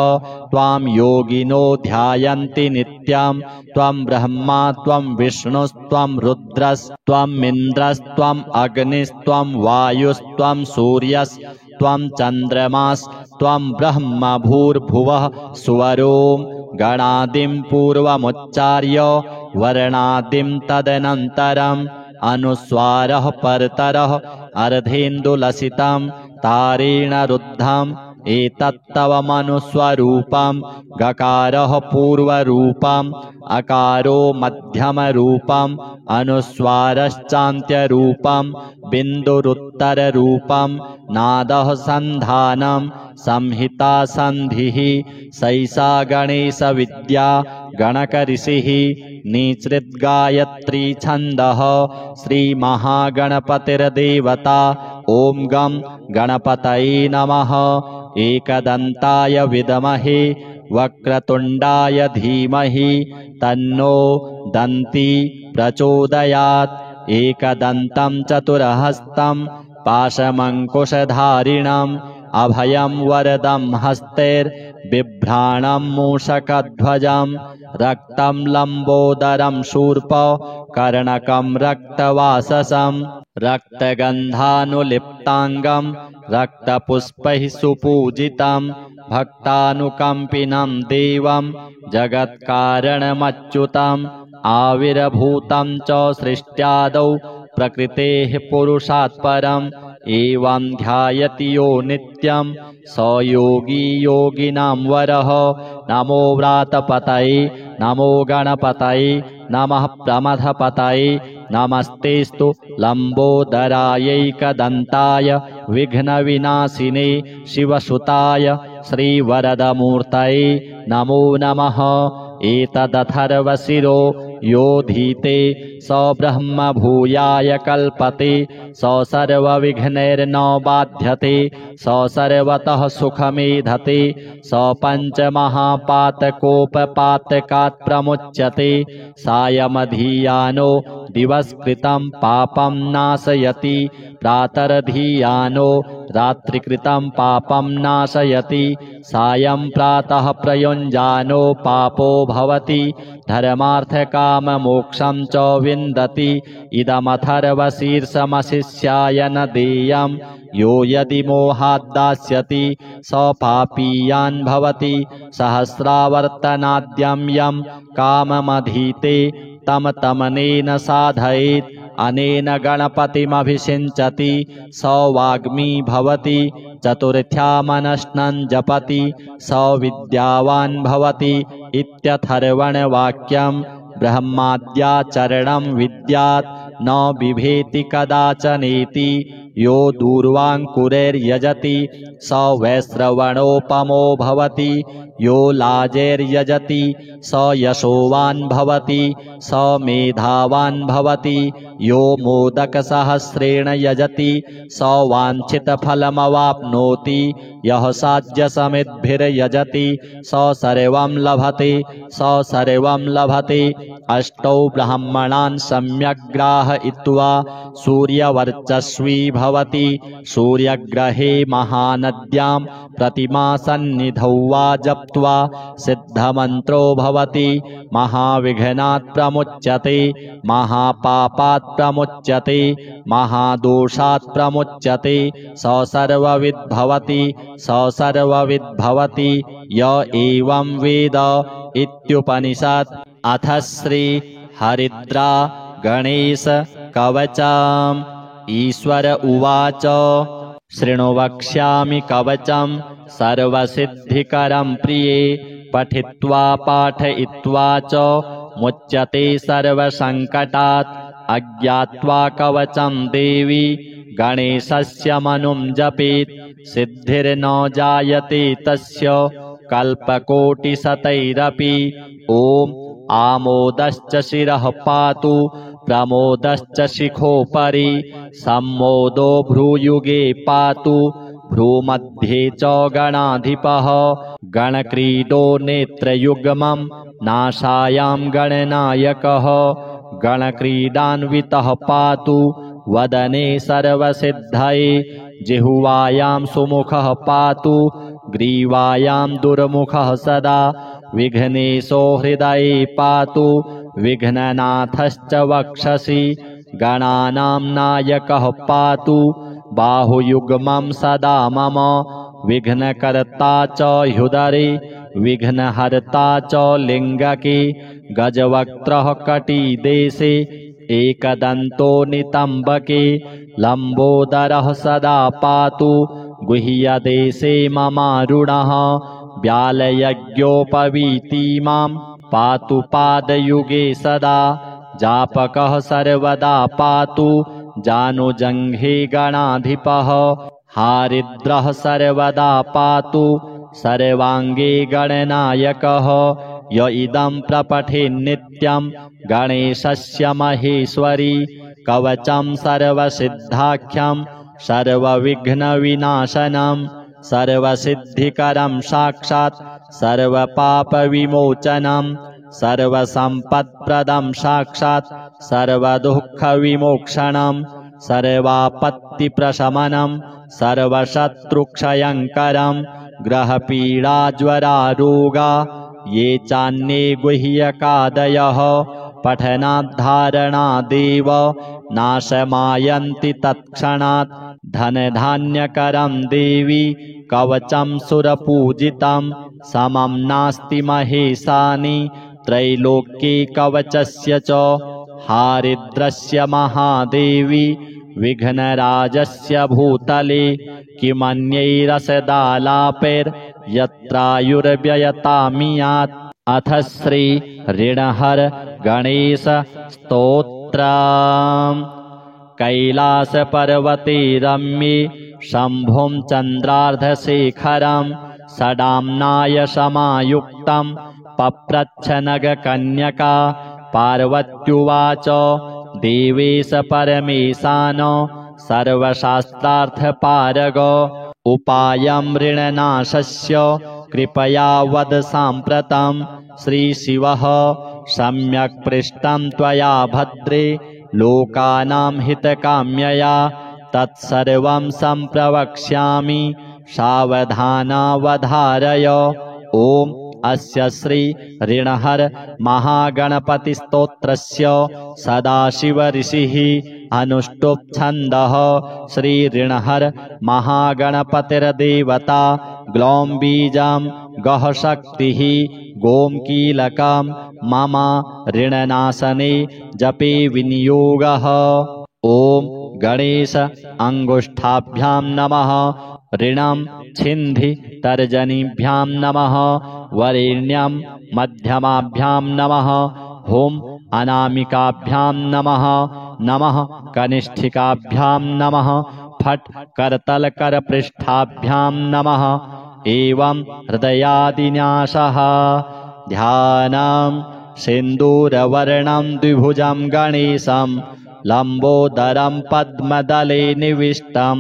त्वां योगिनो ध्यायन्ति नित्यं त्वं ब्रह्मा त्वं विष्णुस्त्वं रुद्रस्त्वं इन्द्रस्त्वम् अग्निस्त्वं वायुस्त्वं सूर्यस्त्वं चन्द्रमास्त्वं ब्रह्म भूर्भुवः सुवरों गणादिं पूर्वमुच्चार्य वर्णादिं तदनन्तरम् अनुस्वारः परतरः अर्धेन्दुलसितं तारेण रुद्धम् एतत्तव मनुस्वरूपं गकारः पूर्वरूपम् अकारो मध्यमरूपम् अनुस्वारश्चान्त्यरूपं बिन्दुरुत्तररूपं नादः सन्धानं संहिता सन्धिः सैषा गणेशविद्या गणकऋषिः निसृद्गायत्री छन्दः श्रीमहागणपतिर्देवता ॐ गं गणपतये नमः एकदन्ताय विद्महे वक्रतुण्डाय धीमहि तन्नो दन्ती प्रचोदयात् एकदन्तं चतुरहस्तं पाशमङ्कुशधारिणम् अभयं वरदं हस्तैर्बिभ्राणं मूषकध्वजं रक्तं लम्बोदरं शूर्प कर्णकं रक्तवाससं रक्तगन्धानुलिप्ताङ्गं रक्तपुष्पैः सुपूजितं भक्तानुकम्पिनं देवं जगत्कारणमच्युतम् आविर्भूतं च सृष्ट्यादौ प्रकृतेः पुरुषात् परम् एवं ध्यायति यो नित्यं स योगी योगिनां वरः नमो व्रातपतये नमो गणपतये नमः प्रमथपतये नमस्तेस्तु लम्बोदरायैकदन्ताय विघ्नविनाशिने शिवसुताय श्रीवरदमूर्तये नमो नमः एतदथर्वशिरो योधीते स ब्रह्म भूयाय कल्पते स सर्वविघ्नैर्न बाध्यते स सर्वतः सुखमेधते स पञ्चमहापातकोपपातकात् प्रमुच्यते सायमधीयानो दिवसकृतं पापं नाशयति प्रातरधीयानो रात्रिकृतं पापं नाशयति सायं प्रातः प्रयुञ्जानो पापो भवति धर्मार्थकाममोक्षं च विन्दति इदमथर्वशीर्षमशिष्याय न देयं यो यदि मोहाद्दास्यति स पापीयान् भवति सहस्रावर्तनाद्यं यं काममधीते तम तमनेन साधयेत् अनेन गणपतिमभिषिञ्चति स वाग्मी भवति चतुर्थ्यामनश्नं जपति स विद्यावान् भवति इत्यथर्वणवाक्यं ब्रह्माद्याचरणं विद्यात् न बिभेति कदाचनेति यो दूर्वाङ्कुरैर्यजति स वैश्रवणोपमो भवति यो लाजैर्यजति स यशोवान् भवति स मेधावान् भवति यो मोदकसहस्रेण यजति स वाञ्छितफलमवाप्नोति यः साध्यसमिद्भिर्यजति स सर्वं लभते स सर्वं लभते अष्टौ ब्राह्मणान् सम्यक् ग्राहयित्वा सूर्यवर्चस्वी भवति सूर्यग्रहे महानद्यां प्रतिमासन्निधौ वा जप्त्वा सिद्धमन्त्रो भवति महाविघ्नात् प्रमुच्यते महापापात् प्रमुच्यते महादोषात् प्रमुच्यते स सर्वविद् भवति स सर्वविद् भवति य एवं वेद इत्युपनिषत्। अथ श्री हरिद्रा गणेश कवचम्। ईश्वर उवाच शृणु वक्ष्यामि कवचं सर्वसिद्धिकरं प्रिये पठित्वा पाठयित्वा च मुच्यते सर्वसङ्कटात् अज्ञात्वा कवचं देवी गणेशस्य मनुं जपेत् सिद्धिर्न जायते तस्य कल्पकोटिशतैरपि। ॐ आमोदश्च शिरः पातु प्रमोदश्च शिखोपरि सम्मोदो भ्रूयुगे पातु भ्रूमध्ये च गणाधिपः गणक्रीडो नेत्रयुग्मं नासायां गणनायकः गणक्रीडान्वितः पातु वदने सर्वसिद्धये जिह्वायां सुमुखः पातु ग्रीवायां दुर्मुखः सदा विघ्नेशो हृदये पातु विघ्ननाथश्च वक्षसि गणानां नायकः पातु बाहुयुग्मं सदा मम विघ्नकर्ता च ह्युदरे विघ्नहर्ता च लिङ्गके गजवक्त्रः कटिदेशे एकदन्तो नितम्बके लम्बोदरः सदा पातु गुह्यदेशे ममारुणः व्यालयज्ञोपवीतिमां पातु पादयुगे सदा जापकः सर्वदा पातु जानुजङ्घे गणाधिपः हारिद्रः सर्वदा पातु सर्वाङ्गे गणनायकः य इदं प्रपठेन्नित्यं गणेशस्य महेश्वरी कवचं सर्वसिद्धाख्यं सर्वविघ्नविनाशनं सर्वसिद्धिकरं साक्षात् सर्वपापविमोचनं सर्वसम्पत्प्रदं साक्षात् सर्वदुःखविमोक्षणं सर्वापत्तिप्रशमनं सर्वशत्रुक्षयङ्करं ग्रहपीडाज्वरारोगा ये चान्ये गुह्यकादयः पठनाद्धारणादेव नाशमायन्ति तत्क्षणात् धनधान्यकरं देवी कवचं सुरपूजितं समं नास्ति महेशानि त्रैलोक्ये कवचस्य च हारिद्रस्य महादेवी विघ्नराजस्य भूतले किमन्यैरसदालापैर्यत्रायुर्व्ययतामियात्। अथ श्री ऋणहर गणेश स्तोत्रम्। कैलासपर्वते रम्ये शम्भुं चन्द्रार्धशेखरं षडाम्नाय समायुक्तं पप्रच्छ नगकन्यका पार्वत्युवाच देवेश परमेशान सर्वशास्त्रार्थपारग उपायं ऋणनाशस्य कृपया वद साम्प्रतं श्रीशिवः सम्यक् पृष्टं त्वया भद्रे लोकानां हितकाम्यया तत्सर्वं सम्प्रवक्ष्यामि सावधानावधारय। ॐ अस्य श्री ऋणहर महागणपतिस्तोत्रस्य सदाशिवऋषिः अनुष्टुप् छन्दः। श्री ऋणहर महागणपतिर्देवता ग्लौं बीजं गः शक्तिः गों कीलकं मम ऋणनाशने जपे विनियोगः। ॐ गणेश अंगुष्ठाभ्यां नमः। ऋणं छिन्धि तर्जनीभ्यां नमः। वरेण्यं मध्यमाभ्यां नमः। हुं अनामिकाभ्यां नमः। नमः कनिष्ठिकाभ्यां नमः। फट् करतलकरपृष्ठाभ्यां नमः। एवं हृदयादिन्यासः। ध्यानं सिन्दूरवर्णं द्विभुजं गणेशं लम्बोदरं पद्मदले निविष्टं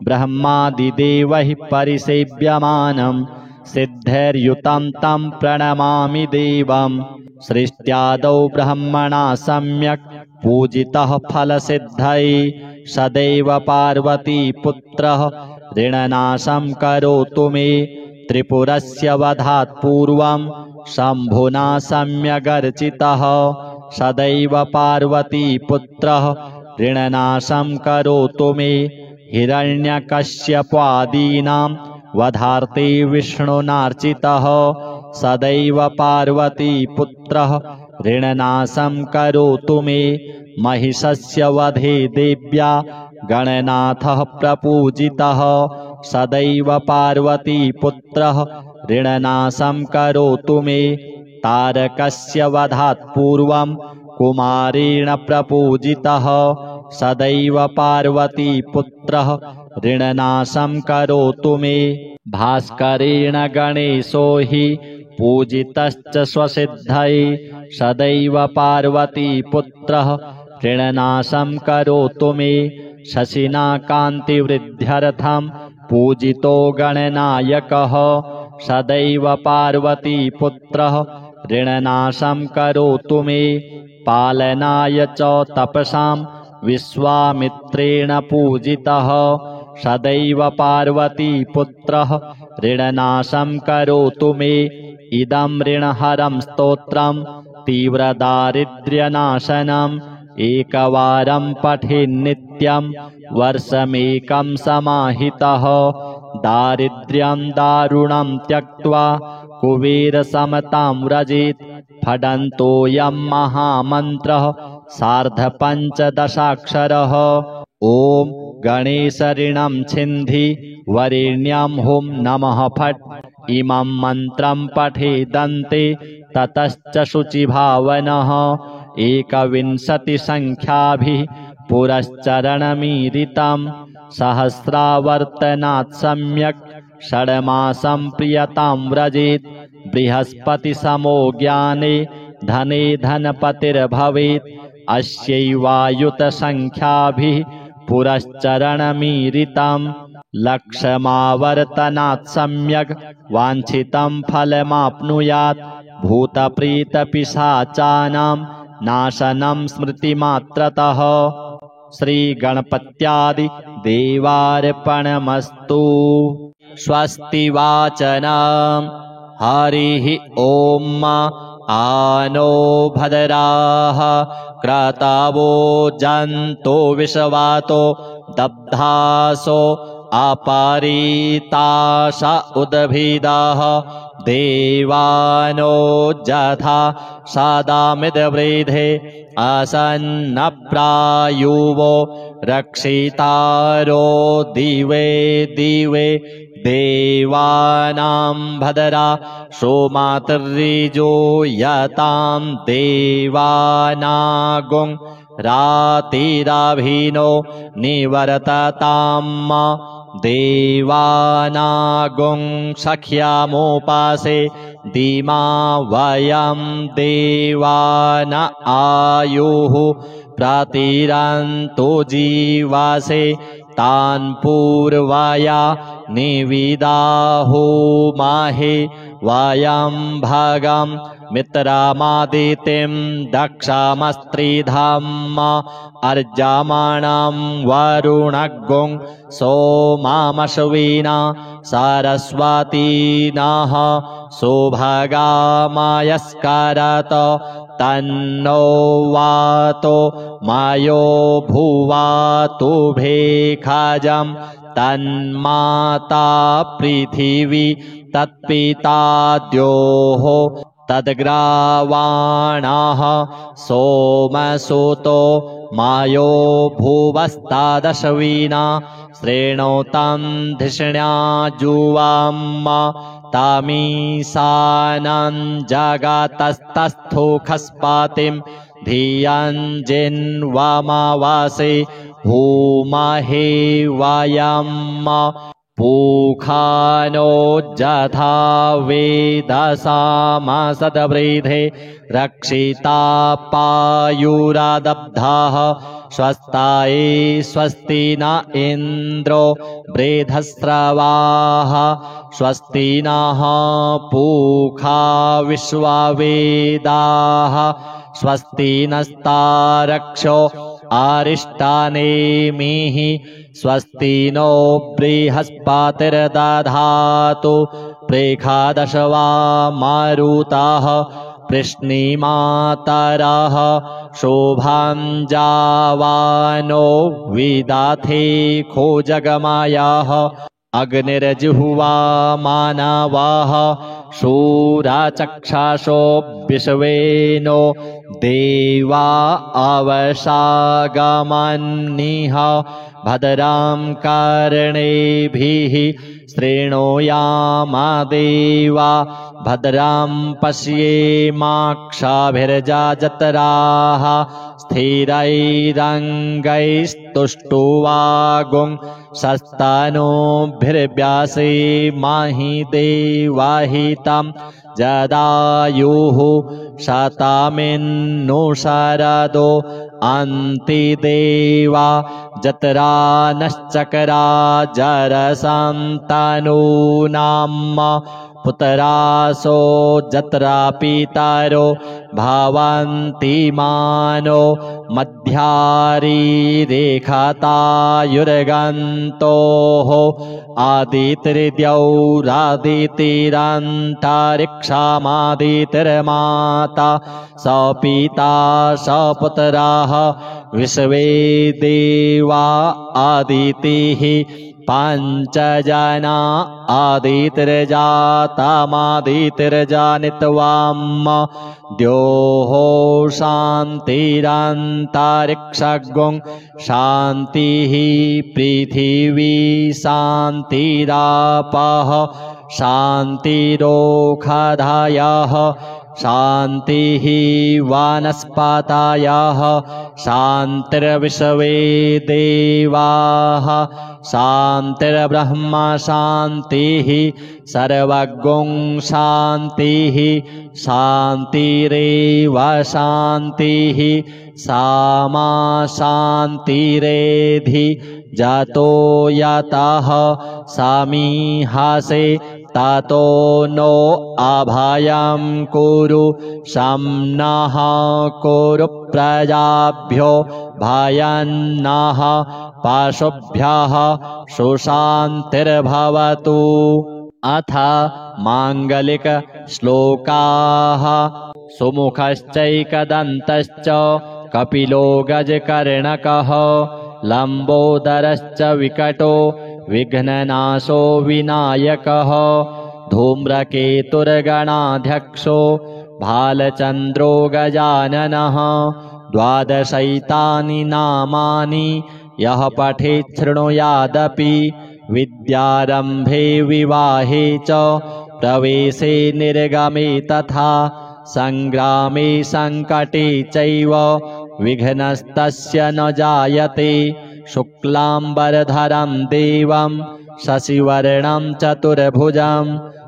ब्रह्मादिदेवैः परिसेव्यमानं सिद्धिर्युतं तं प्रणमामि देवं। सृष्ट्यादौ ब्रह्मणा सम्यक् पूजितः फलसिद्धये सदैव पार्वतीपुत्रः ऋणनाशं करोतु मे। त्रिपुरस्य वधात् पूर्वं शम्भुना सम्यगर्चितः सदैव पार्वतीपुत्रः ऋणनाशं करोतु मे। हिरण्यकश्यपादीनां वधार्थे विष्णुनार्चितः सदैव पार्वतीपुत्रः ऋणनाशं करोतु मे। महिषस्य वधे देव्या गणनाथः प्रपूजितः सदैव पार्वतीपुत्रः ऋणनाशं करोतु मे। तारकस्य वधात् पूर्वं कुमारेण प्रपूजितः सदैव पार्वतीपुत्रः ऋणनाशं करोतु मे। भास्करेण गणेशो हि पूजितश्च स्वसिद्धये सदैव पार्वतीपुत्रः ऋणनाशं करोतु मे। शशिना कान्तिवृद्ध्यर्थं पूजितो गणनायकः सदैव पार्वतीपुत्रः ऋणनाशं करोतु मे। पालनाय च तपसां विश्वामित्रेण पूजितः सदैव पार्वतीपुत्रः ऋणनाशं करोतु मे। इदं ऋणहरं स्तोत्रं तीव्रदारिद्र्यनाशनम् एकवारं पठेन्नित्यं वर्षमेकं समाहितः। दारिद्र्यं दारुणं त्यक्त्वा कुबेरसमतां व्रजेत्। फडन्तोऽयं महामन्त्रः सार्धपञ्चदशाक्षरः। ॐ गणेशऋणं छिन्धि वरेण्यं हुं नमः फट्। इमं मन्त्रं पठेदन्ते ततश्च शुचिभावनः 21 संख्याभिः पुरश्चरणमीरितं सहस्रावर्तनात् सम्यक् षड्मासं प्रियतां व्रजेत्। बृहस्पतिसमो ज्ञाने धने धनपतिर्भवेत् अस्यैवायुतसंख्याभिः पुरश्चरणमीरितं लक्षमावर्तनात् सम्यक् वाञ्छितं फलमाप्नुयात्। भूतप्रेतपिशाचानां नाशनं स्मृतिमात्रतः। श्रीगणपत्यादि देवार्पणमस्तु। स्वस्ति वाचनं हरिः ॐ। आनो भद्राः क्रतवो जन्तो विश्वातो दब्धासो अपरीताश उद्भिदाः देवानो जथा सदामिदवृधे असन्नप्रायुवो रक्षितारो दिवे दिवे देवानां भद्रा सोमातर्रिजो यतां देवानागुं रातिराभिनो निवर्ततां देवानागुं सख्यामुपासे दिमा वयं देवान आयुः प्रतिरन्तु जीवासे तान् पूर्वया निविदाहो माहे वयं भगं मित्रमादितिं दक्षमस्त्रिधाम अर्जामाणं वरुणगुं सोमामश्विना सरस्वतीनः सुभगामयस्करत तन्नो वातो मायो भुवातु भेखजं तन्माता पृथिवी तत्पिता द्योः तद्ग्रावाणः सोमसुतो मायो भुवस्तादश्विना श्रेणोतं धिषण्या जुवाम तामीशानं जगतस्तस्थो खस्पातिं धियं जिन्वमावासे भूमहे वायम् पूखानो जथा वेदसामसद्वृधे रक्षिता पायुरादब्धाः स्वस्ताये स्वस्ति न इन्द्रो वृधस्रवाः स्वस्ति नः पूखा विश्ववेदाः स्वस्ति नस्तारक्षो अरिष्टानेमिः स्वस्ति नो बृहस्पतिर्दधातु प्रेखादशवा मारुताः कृष्णीमातरः शोभां जावानो विदाथे खोजगमायाः अग्निर्जिह्वा मानवाः शूराचक्षाशो विश्वेनो देवा अवशागमन्निह भद्रां कर्णेभिः शृणुयामा देवा भद्रां पश्येमाक्षाभिर्जत्राः स्थिरैरङ्गैस्तुष्टुवागुं सस्तनूभिर्व्यासेमाहि देवाहितं जदायुः शतमिन्नु शरदो अन्तिदेवा जत्रा नश्चकरा जरसन्तनूनाम् पुत्रासो जत्रा पितरो भवन्ति मानो मध्यारीरेखतायुर्गन्तोः आदितिर्द्यौरादितिरन्तरिक्षामादितिर्माता स पिता स पुत्राः विश्वे देवा आदितिः पञ्चजना आदितिर्जातमादितिर्जानित्वाम् द्योः शान्तिरन्तरिक्षगुं शान्तिः पृथिवी शान्तिरापः शान्तिरोषधयः शान्तिः वनस्पतयः शान्तिर्विश्वे देवाः शान्तिर्ब्रह्म शान्तिः सर्वगुं शान्तिः शान्तिरेव शान्तिः सामा शान्तिरेधि जातो यतः समीहासे ततो नो अभयं कुरु शम्नः कुरु प्रजाभ्यो भयन्नः पशुभ्यः सुशान्तिर्भवतु। अथ माङ्गलिक श्लोकाः। सुमुखश्चैकदन्तश्च कपिलो गजकर्णकः लम्बोदरश्च विकटो विघ्ननाशो विनायकः धूम्रकेतुर्गणाध्यक्षो भालचन्द्रो गजाननः द्वादशैतानि नामानि यः पठेत् शृणुयादपि विद्यारम्भे विवाहे च प्रवेशे निर्गमे तथा सङ्ग्रामे सङ्कटे चैव विघ्नस्तस्य न जायते। शुक्लाम्बरधरं देवं शशिवर्णं चतुर्भुजं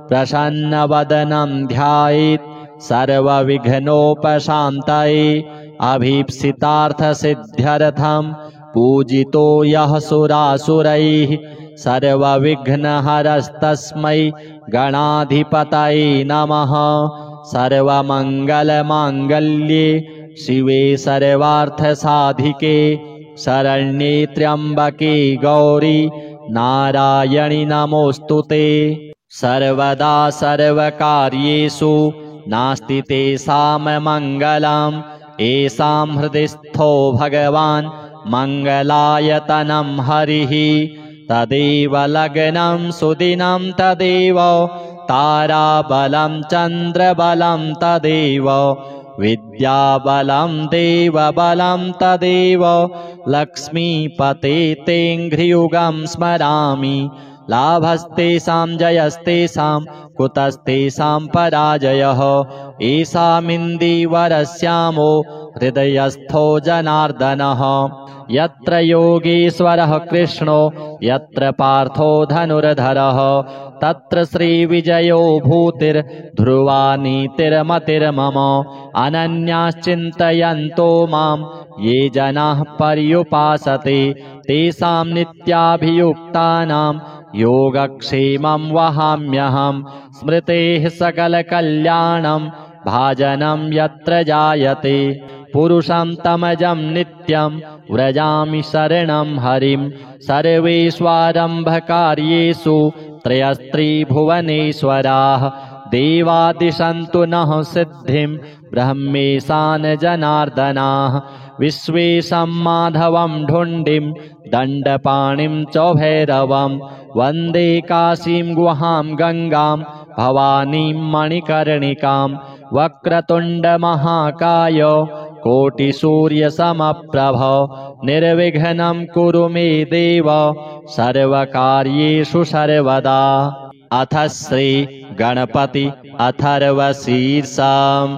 प्रसन्नवदनं ध्यायेत् सर्वविघ्नोपशान्तये। अभीप्सितार्थसिद्ध्यर्थं पूजितो यः सुरासुरैः सर्वविघ्नहरस्तस्मै गणाधिपतये नमः। सर्वमङ्गलमाङ्गल्ये शिवे सर्वार्थसाधिके शरण्ये त्र्यम्बके गौरी नारायणि नमोऽस्तुते। सर्वदा सर्वकार्येषु नास्ति तेषां मङ्गलम् येषां हृदिस्थो भगवान् मङ्गलायतनं हरिः। तदेव लग्नं सुदिनं तदेव ताराबलं चन्द्रबलं तदेव विद्याबलं देवबलं तदेव लक्ष्मीपते तेऽङ्घ्रियुगं स्मरामि। लाभस्तेषां जयस्तेषां कुतस्तेषां पराजयः। येषामिन्दीवरश्यामो हृदयस्थो जनार्दनः यत्र योगीश्वरः कृष्णो यत्र पार्थो धनुर्धरः तत्र श्रीविजयो भूतिर्ध्रुवा नीतिर्मतिर्मम अनन्याश्चिन्तयन्तो मां ये जनाः पर्युपासते तेषां नित्याभियुक्तानां योगक्षेमं वहाम्यहं स्मृतेः सकलकल्याणं भाजनं यत्र जायते पुरुषं तमजं नित्यं व्रजामि शरणं हरिं सर्वेष्वारम्भकार्येषु त्रयस्त्रिभुवनेश्वराः देवादिशन्तु नः सिद्धिं ब्रह्मेशान जनार्दनाः विश्वेशं माधवं ढुण्डिं दण्डपाणिं च भैरवं वन्दे काशीं गुहां गङ्गां भवानीं मणिकर्णिकां वक्रतुण्डमहाकाय कोटिसूर्यसमप्रभ निर्विघ्नं कुरु मे देव सर्वकार्येषु सर्वदा। अथ श्री गणपति अथर्वशीर्षम्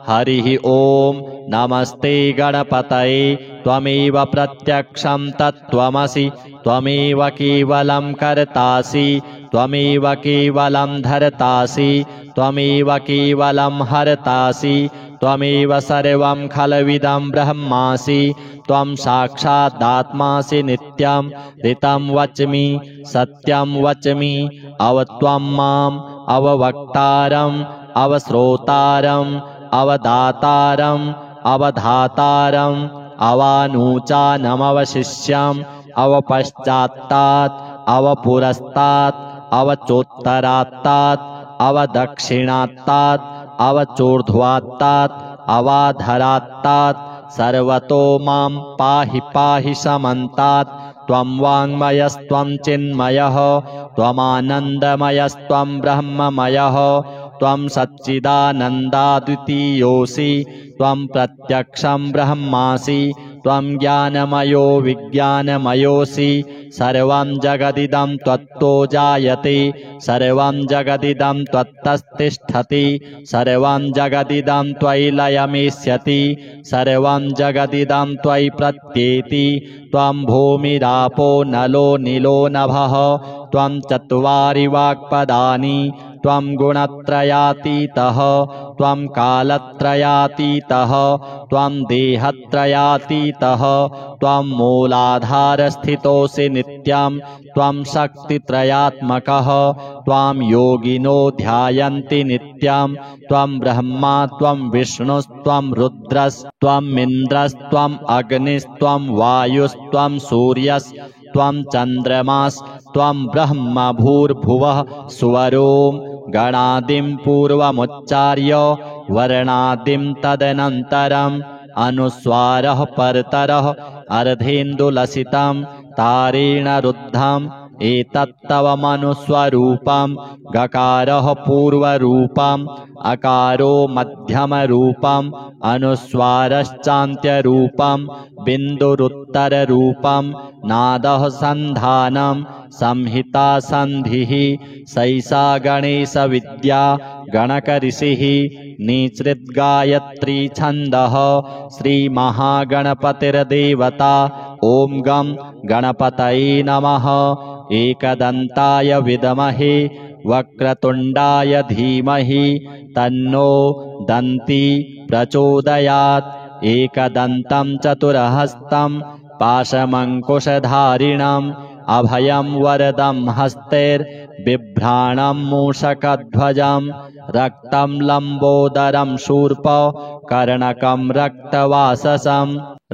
हरिः ओम नमस्ते गणपतये त्वमेव प्रत्यक्षं तत्त्वमसि त्वमेव केवलं कर्तासि त्वमेव केवलं धर्तासि त्वमेव केवलं हर्तासि त्वमेव सर्वं खलविदं ब्रह्मासि त्वं साक्षादात्मासि नित्यं ऋतं वच्मि सत्यं वच्मि अवत्वं माम् अववक्तारम् अवश्रोतारम् अवदातारम् अवधातारम् अवानूचानमवशिष्यम् अवपश्चात्तात् अवपुरस्तात् अवचोत्तरात्तात् अवदक्षिणात्तात् अवचोर्ध्वात्तात् अवाधरात्तात् सर्वतो मां पाहि पाहि समन्तात् त्वं वाङ्मयस्त्वं चिन्मयः त्वमानन्दमयस्त्वं ब्रह्ममयः त्वं सच्चिदानन्दाद्वितीयोऽसि त्वं प्रत्यक्षं ब्रह्मासि त्वं ज्ञानमयो विज्ञानमयोऽसि सर्वं जगदिदं त्वत्तो जायते सर्वं जगदिदं त्वत्तस्तिष्ठति सर्वं जगदिदं त्वयि लयमेष्यति सर्वं जगदिदं त्वयि प्रत्येति त्वं भूमिरापो नलो नीलो नभः त्वं चत्वारि वाक्पदानि त्वं गुणत्रयातीतः त्वं कालत्रयातीतः त्वं देहत्रयातीतः त्वं मूलाधारस्थितोऽसि नित्यं त्वं शक्तित्रयात्मकः त्वां योगिनो ध्यायन्ति नित्यं त्वं ब्रह्मा त्वं विष्णुस्त्वं रुद्रस्त्वम् इन्द्रस्त्वम् अग्निस्त्वं वायुस्त्वं सूर्यस्त्वं चन्द्रमास्त्वं ब्रह्म भूर्भुवः सुवरों गणादिं पूर्वमुच्चार्य वर्णादिं तदनन्तरम् अनुस्वारः परतरः अर्धेन्दुलसितं तारेण रुद्धम् एतत्तव मनुस्वरूपं गकारः पूर्वरूपम् अकारो मध्यमरूपम् अनुस्वारश्चान्त्यरूपम् बिन्दुरुत्तररूपं नादः सन्धानं संहिता सन्धिः सैषा गणेशविद्या गणकऋषिः निसृद्गायत्री छन्दः श्रीमहागणपतिर्देवता ॐ गं गणपतये नमः एकदन्ताय विद्महे वक्रतुण्डाय धीमहि तन्नो दन्ती प्रचोदयात् एकदन्तं चतुर्हस्तं पाशमङ्कुशधारिणम् अभयं वरदं हस्तैर्बिभ्राणं मूषकध्वजं रक्तं लम्बोदरं शूर्प कर्णकं रक्तवाससं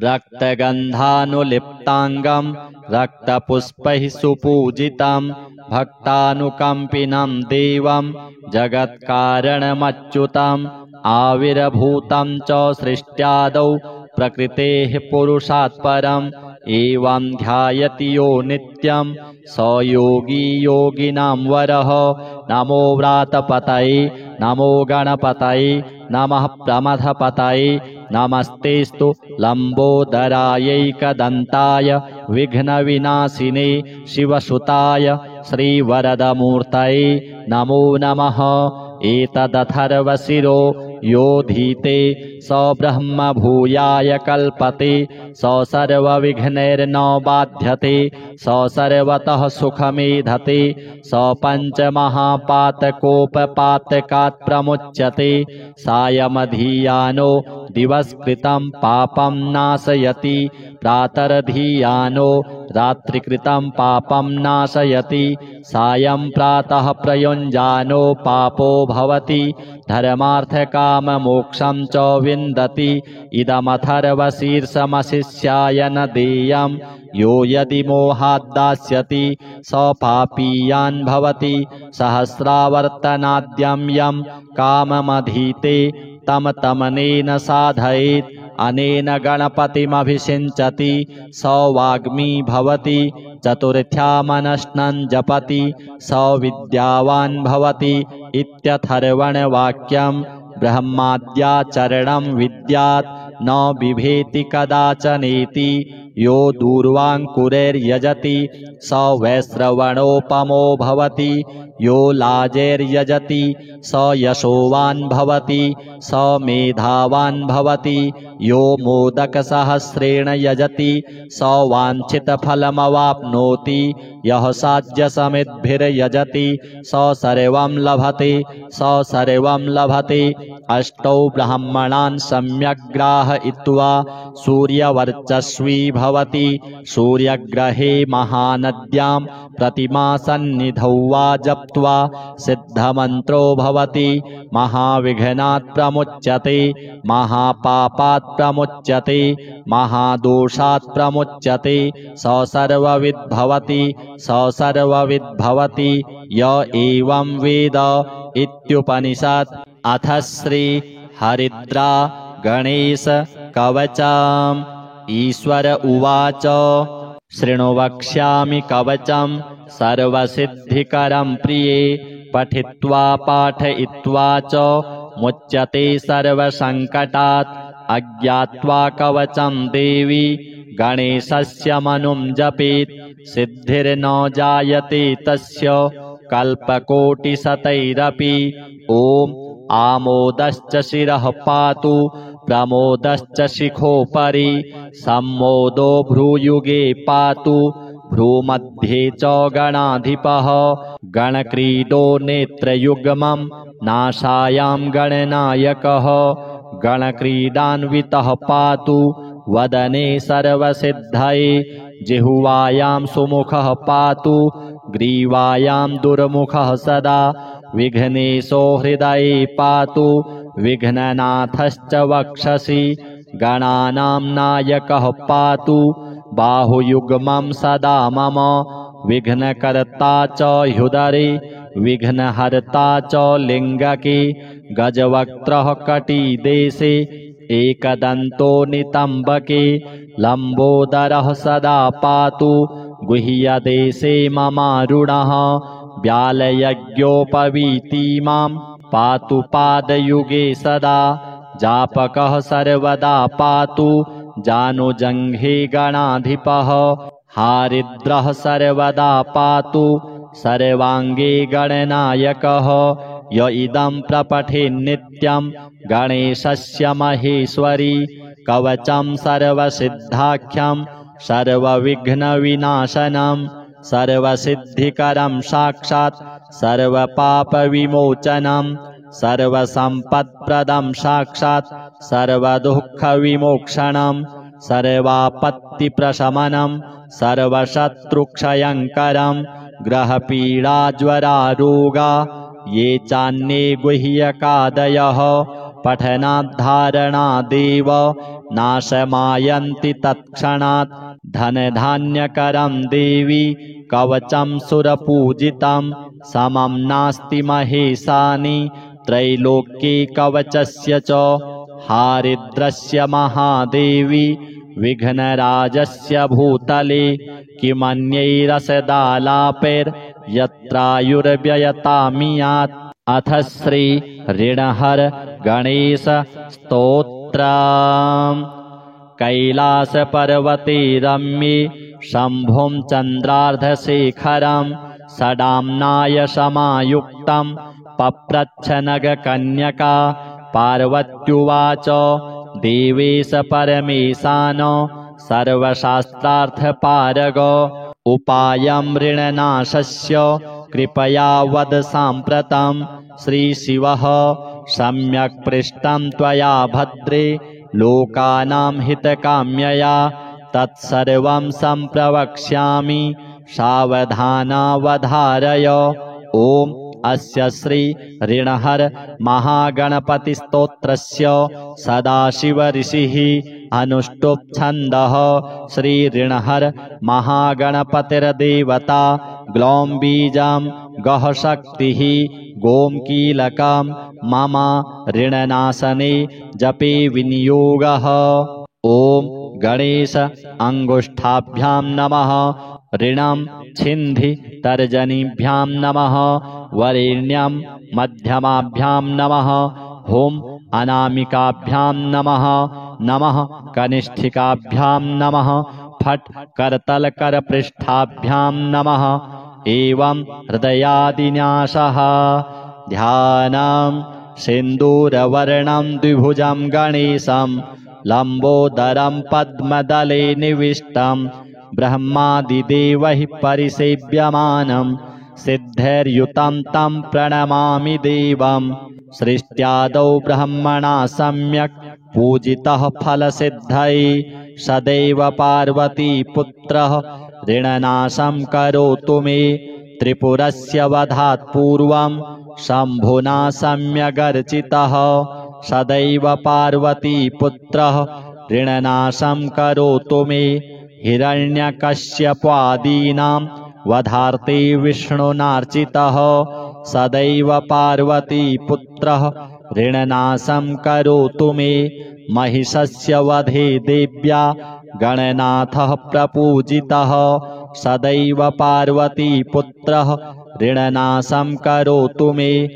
रक्तगन्धानुलिप्ताङ्गं रक्तपुष्पैः सुपूजितं भक्तानुकम्पिनं देवं जगत्कारणमच्युतम् आविर्भूतं च सृष्ट्यादौ प्रकृतेः पुरुषात् परम् एवं ध्यायति यो नित्यं स योगी योगिनां वरः नमो व्रातपतये नमो गणपतये नमः प्रमथपतये नमस्तेस्तु लम्बोदरायैकदन्ताय विघ्नविनाशिने शिवसुताय श्रीवरदमूर्तये नमो नमः एतदथर्वशिरो योधीते स ब्रह्म भूयाय कल्पते स सर्वविघ्नैर्न बाध्यते स सर्वतः सुखमेधते स पञ्चमहापातकोपपातकात् प्रमुच्यते सायमधीयानो दिवस्कृतं पापं नाशयति प्रातरधीयानो रात्रिकृतं पापं नाशयति सायं प्रातः प्रयुञ्जानो पापो भवति धर्मार्थकाममोक्षं च विन्दति इदमथर्वशीर्षमशिष्याय न देयं यो यदि मोहाद्दास्यति स पापीयान् भवति सहस्रावर्तनाद्यं यं काममधीते तम तमनेन साधयेत् अनेन गणपतिमभिषिञ्चति स वाग्मी भवति चतुर्थ्यामनश्नं जपति स विद्यावान् भवति इत्यथर्वणवाक्यं ब्रह्माद्याचरणं विद्यात् न बिभेति कदाचनेति यो दूर्वाङ्कुरैर्यजति स वैश्रवणोपमो भवति यो लाजैर्यजति स यशोवान् भवति स मेधावान् भवति यो मोदकसहस्रेण यजति स वाञ्छितफलमवाप्नोति यः साध्यसमिद्भिर्यजति स सर्वं लभते स सर्वं लभते अष्टौ ब्राह्मणान् सम्यक् ग्राहयित्वा सूर्यवर्चस्वी भवति सूर्यग्रहे महानद्यां प्रतिमासन्निधौ वा जप्त्वा सिद्धमन्त्रो भवति महाविघ्नात् प्रमुच्यते महापापात् प्रमुच्यते महादोषात् प्रमुच्यते स सर्वविद् भवति स सर्वविद् भवति य एवं वेद इत्युपनिषत्। अथ श्री हरिद्रा गणेश कवचम्। ईश्वर उवाच शृणु वक्ष्यामि कवचं सर्वसिद्धिकरं प्रिये पठित्वा पाठयित्वा च मुच्यते सर्वसङ्कटात् अज्ञात्वा कवचं देवी गणेशस्य मनुं जपेत् सिद्धिर्न जायते तस्य कल्पकोटिशतैरपि ॐ आमोदश्च शिरः पातु प्रमोदश्च शिखोपरि सम्मोदो भ्रूयुगे पातु भ्रूमध्ये च गणाधिपः गणक्रीडो नेत्रयुग्मं नासायां गणनायकः गणक्रीडान्वितः पातु वदने सर्वसिद्धये जिह्वायां सुमुखः पातु ग्रीवायां दुर्मुखः सदा विघ्नेशो हृदये पातु विघ्ननाथश्च वक्षसि गणानां नायकः पातु बाहुयुग्मं सदा मम विघ्नकर्ता च ह्युदरे विघ्नहर्ता च लिङ्गके गजवक्त्रः कटिदेशे एकदन्तो नितम्बके लम्बोदरः सदा पातु गुह्यदेशे ममारुणः व्यालयज्ञोपवीतिमां पातु पादयुगे सदा जापकः सर्वदा पातु जानुजङ्घे गणाधिपः हारिद्रः सर्वदा पातु सर्वाङ्गे गणनायकः य इदं प्रपठेन्नित्यं गणेशस्य महेश्वरी कवचं सर्वसिद्धाख्यं सर्वविघ्नविनाशनं सर्वसिद्धिकरं साक्षात् सर्वपापविमोचनं सर्वसम्पत्प्रदं साक्षात् सर्वदुःखविमोक्षणं सर्वापत्तिप्रशमनं सर्वशत्रुक्षयङ्करं ग्रहपीडाज्वरारोगा ये चान्ये गुह्यकादयः पठनाद्धारणादेव नाशमायन्ति तत्क्षणात् धनधान्यकरं देवी कवचं सुरपूजितं समं नास्ति महेशानि त्रैलोक्ये कवचस्य च हारिद्रस्य महादेवी विघ्नराजस्य भूतले किमन्यैरसदालापैर्यत्रायुर्व्ययतामियात्। अथ श्री ऋणहर गणेश स्तोत्रम्। कैलासपर्वते रम्ये शम्भुं चन्द्रार्धशेखरं षडाम्नाय समायुक्तं पप्रच्छ नगकन्यका पार्वत्युवाच देवेश परमेशान सर्वशास्त्रार्थपारग उपायं ऋणनाशस्य कृपया वद साम्प्रतं श्रीशिवः सम्यक् पृष्टं त्वया भद्रे लोकानां हितकाम्यया तत्सर्वं सम्प्रवक्ष्यामि सावधानावधारय। ॐ अस्य श्री ऋणहर महागणपतिस्तोत्रस्य सदाशिव ऋषिः अनुष्टुप् छन्दः। श्री ऋणहर महागणपतिर्देवता ग्लौं बीजं गः शक्तिः गों कीलकं मम ऋणनाशने जपे विनियोगः। ॐ गणेश अंगुष्ठाभ्यां नमः। ऋणं छिन्धि तर्जनीभ्यां नमः। वरेण्यं मध्यमाभ्यां नमः। हुं अनामिकाभ्यां नमः। नमः कनिष्ठिकाभ्यां नमः। फट् करतलकरपृष्ठाभ्यां नमः। एवं हृदयादिन्यासः। ध्यानं सिन्दूरवर्णं द्विभुजं गणेशं लम्बोदरं पद्मदले निविष्टं ब्रह्मादिदेवैः परिसेव्यमानं सिद्धिर्युतं तं प्रणमामि देवं। सृष्ट्यादौ ब्रह्मणा सम्यक् पूजितः फलसिद्धये सदैव पार्वतीपुत्रः ऋणनाशं करोतु मे। त्रिपुरस्य वधात् पूर्वं शम्भुना सम्यगर्चितः सदैव पार्वतीपुत्रः ऋणनाशं करोतु मे। हिरण्यकश्यपादीनां वधार्थे विष्णुनार्चितः सदैव पार्वतीपुत्रः ऋणनाशं करोतु मे। महिषस्य वधे देव्या गणनाथः प्रपूजितः सदैव पार्वतीपुत्रः ऋणनाशं करोतु मे।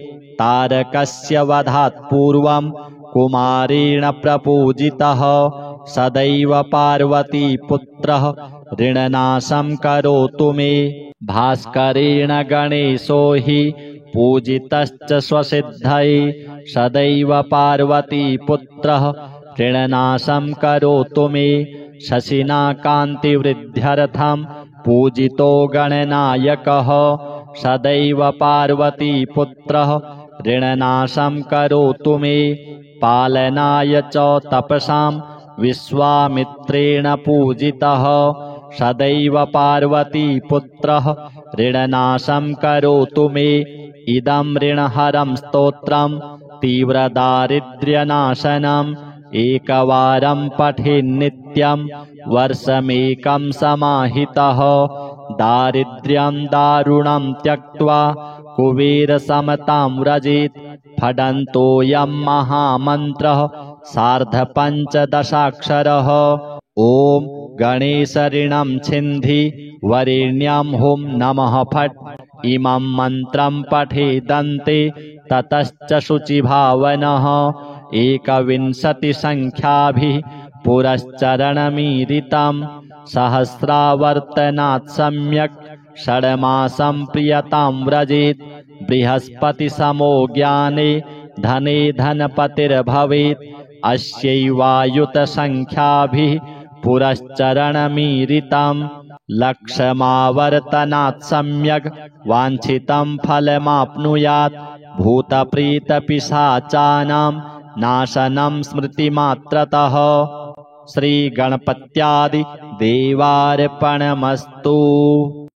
तारकस्य वधात् पूर्वं कुमारेण प्रपूजितः सदैव पार्वतीपुत्रः ऋणनाशं करोतु मे। भास्करेण गणेशो हि पूजितश्च स्वसिद्धये सदैव पार्वतीपुत्रः ऋणनाशं करोतु मे। शशिना कान्तिवृद्ध्यर्थं पूजितो गणनायकः सदैव पार्वतीपुत्रः ऋणनाशं करोतु मे। पालनाय च तपसां विश्वामित्रेण पूजितः सदैव पार्वतीपुत्रः ऋणनाशं करोतु मे। इदं ऋणहरं स्तोत्रं तीव्रदारिद्र्यनाशनम् एकवारं पठेन्नित्यं वर्षमेकं समाहितः। दारिद्र्यं दारुणं त्यक्त्वा कुबेरसमतां व्रजेत्। फडन्तोऽयं महामन्त्रः सार्धपञ्चदशाक्षरः। ॐ गणेशऋणं छिन्धि वरेण्यं हुं नमः फट्। इमं मन्त्रं पठेदन्ते ततश्च शुचिभावनः 21 संख्याभिः पुरश्चरणमीरितं सहस्रावर्तनात् सम्यक् षड्मासं प्रियतां व्रजेत्। बृहस्पतिसमो ज्ञाने धने धनपतिर्भवेत्। अस्यैवायुतसंख्याभिः पुरश्चरणमीरितं लक्षमावर्तनात् सम्यक् वाञ्छितं फलमाप्नुयात्। भूतप्रेतपिशाचानां नाशनं स्मृतिमात्रतः। श्रीगणपत्यादि देवार्पणमस्तु।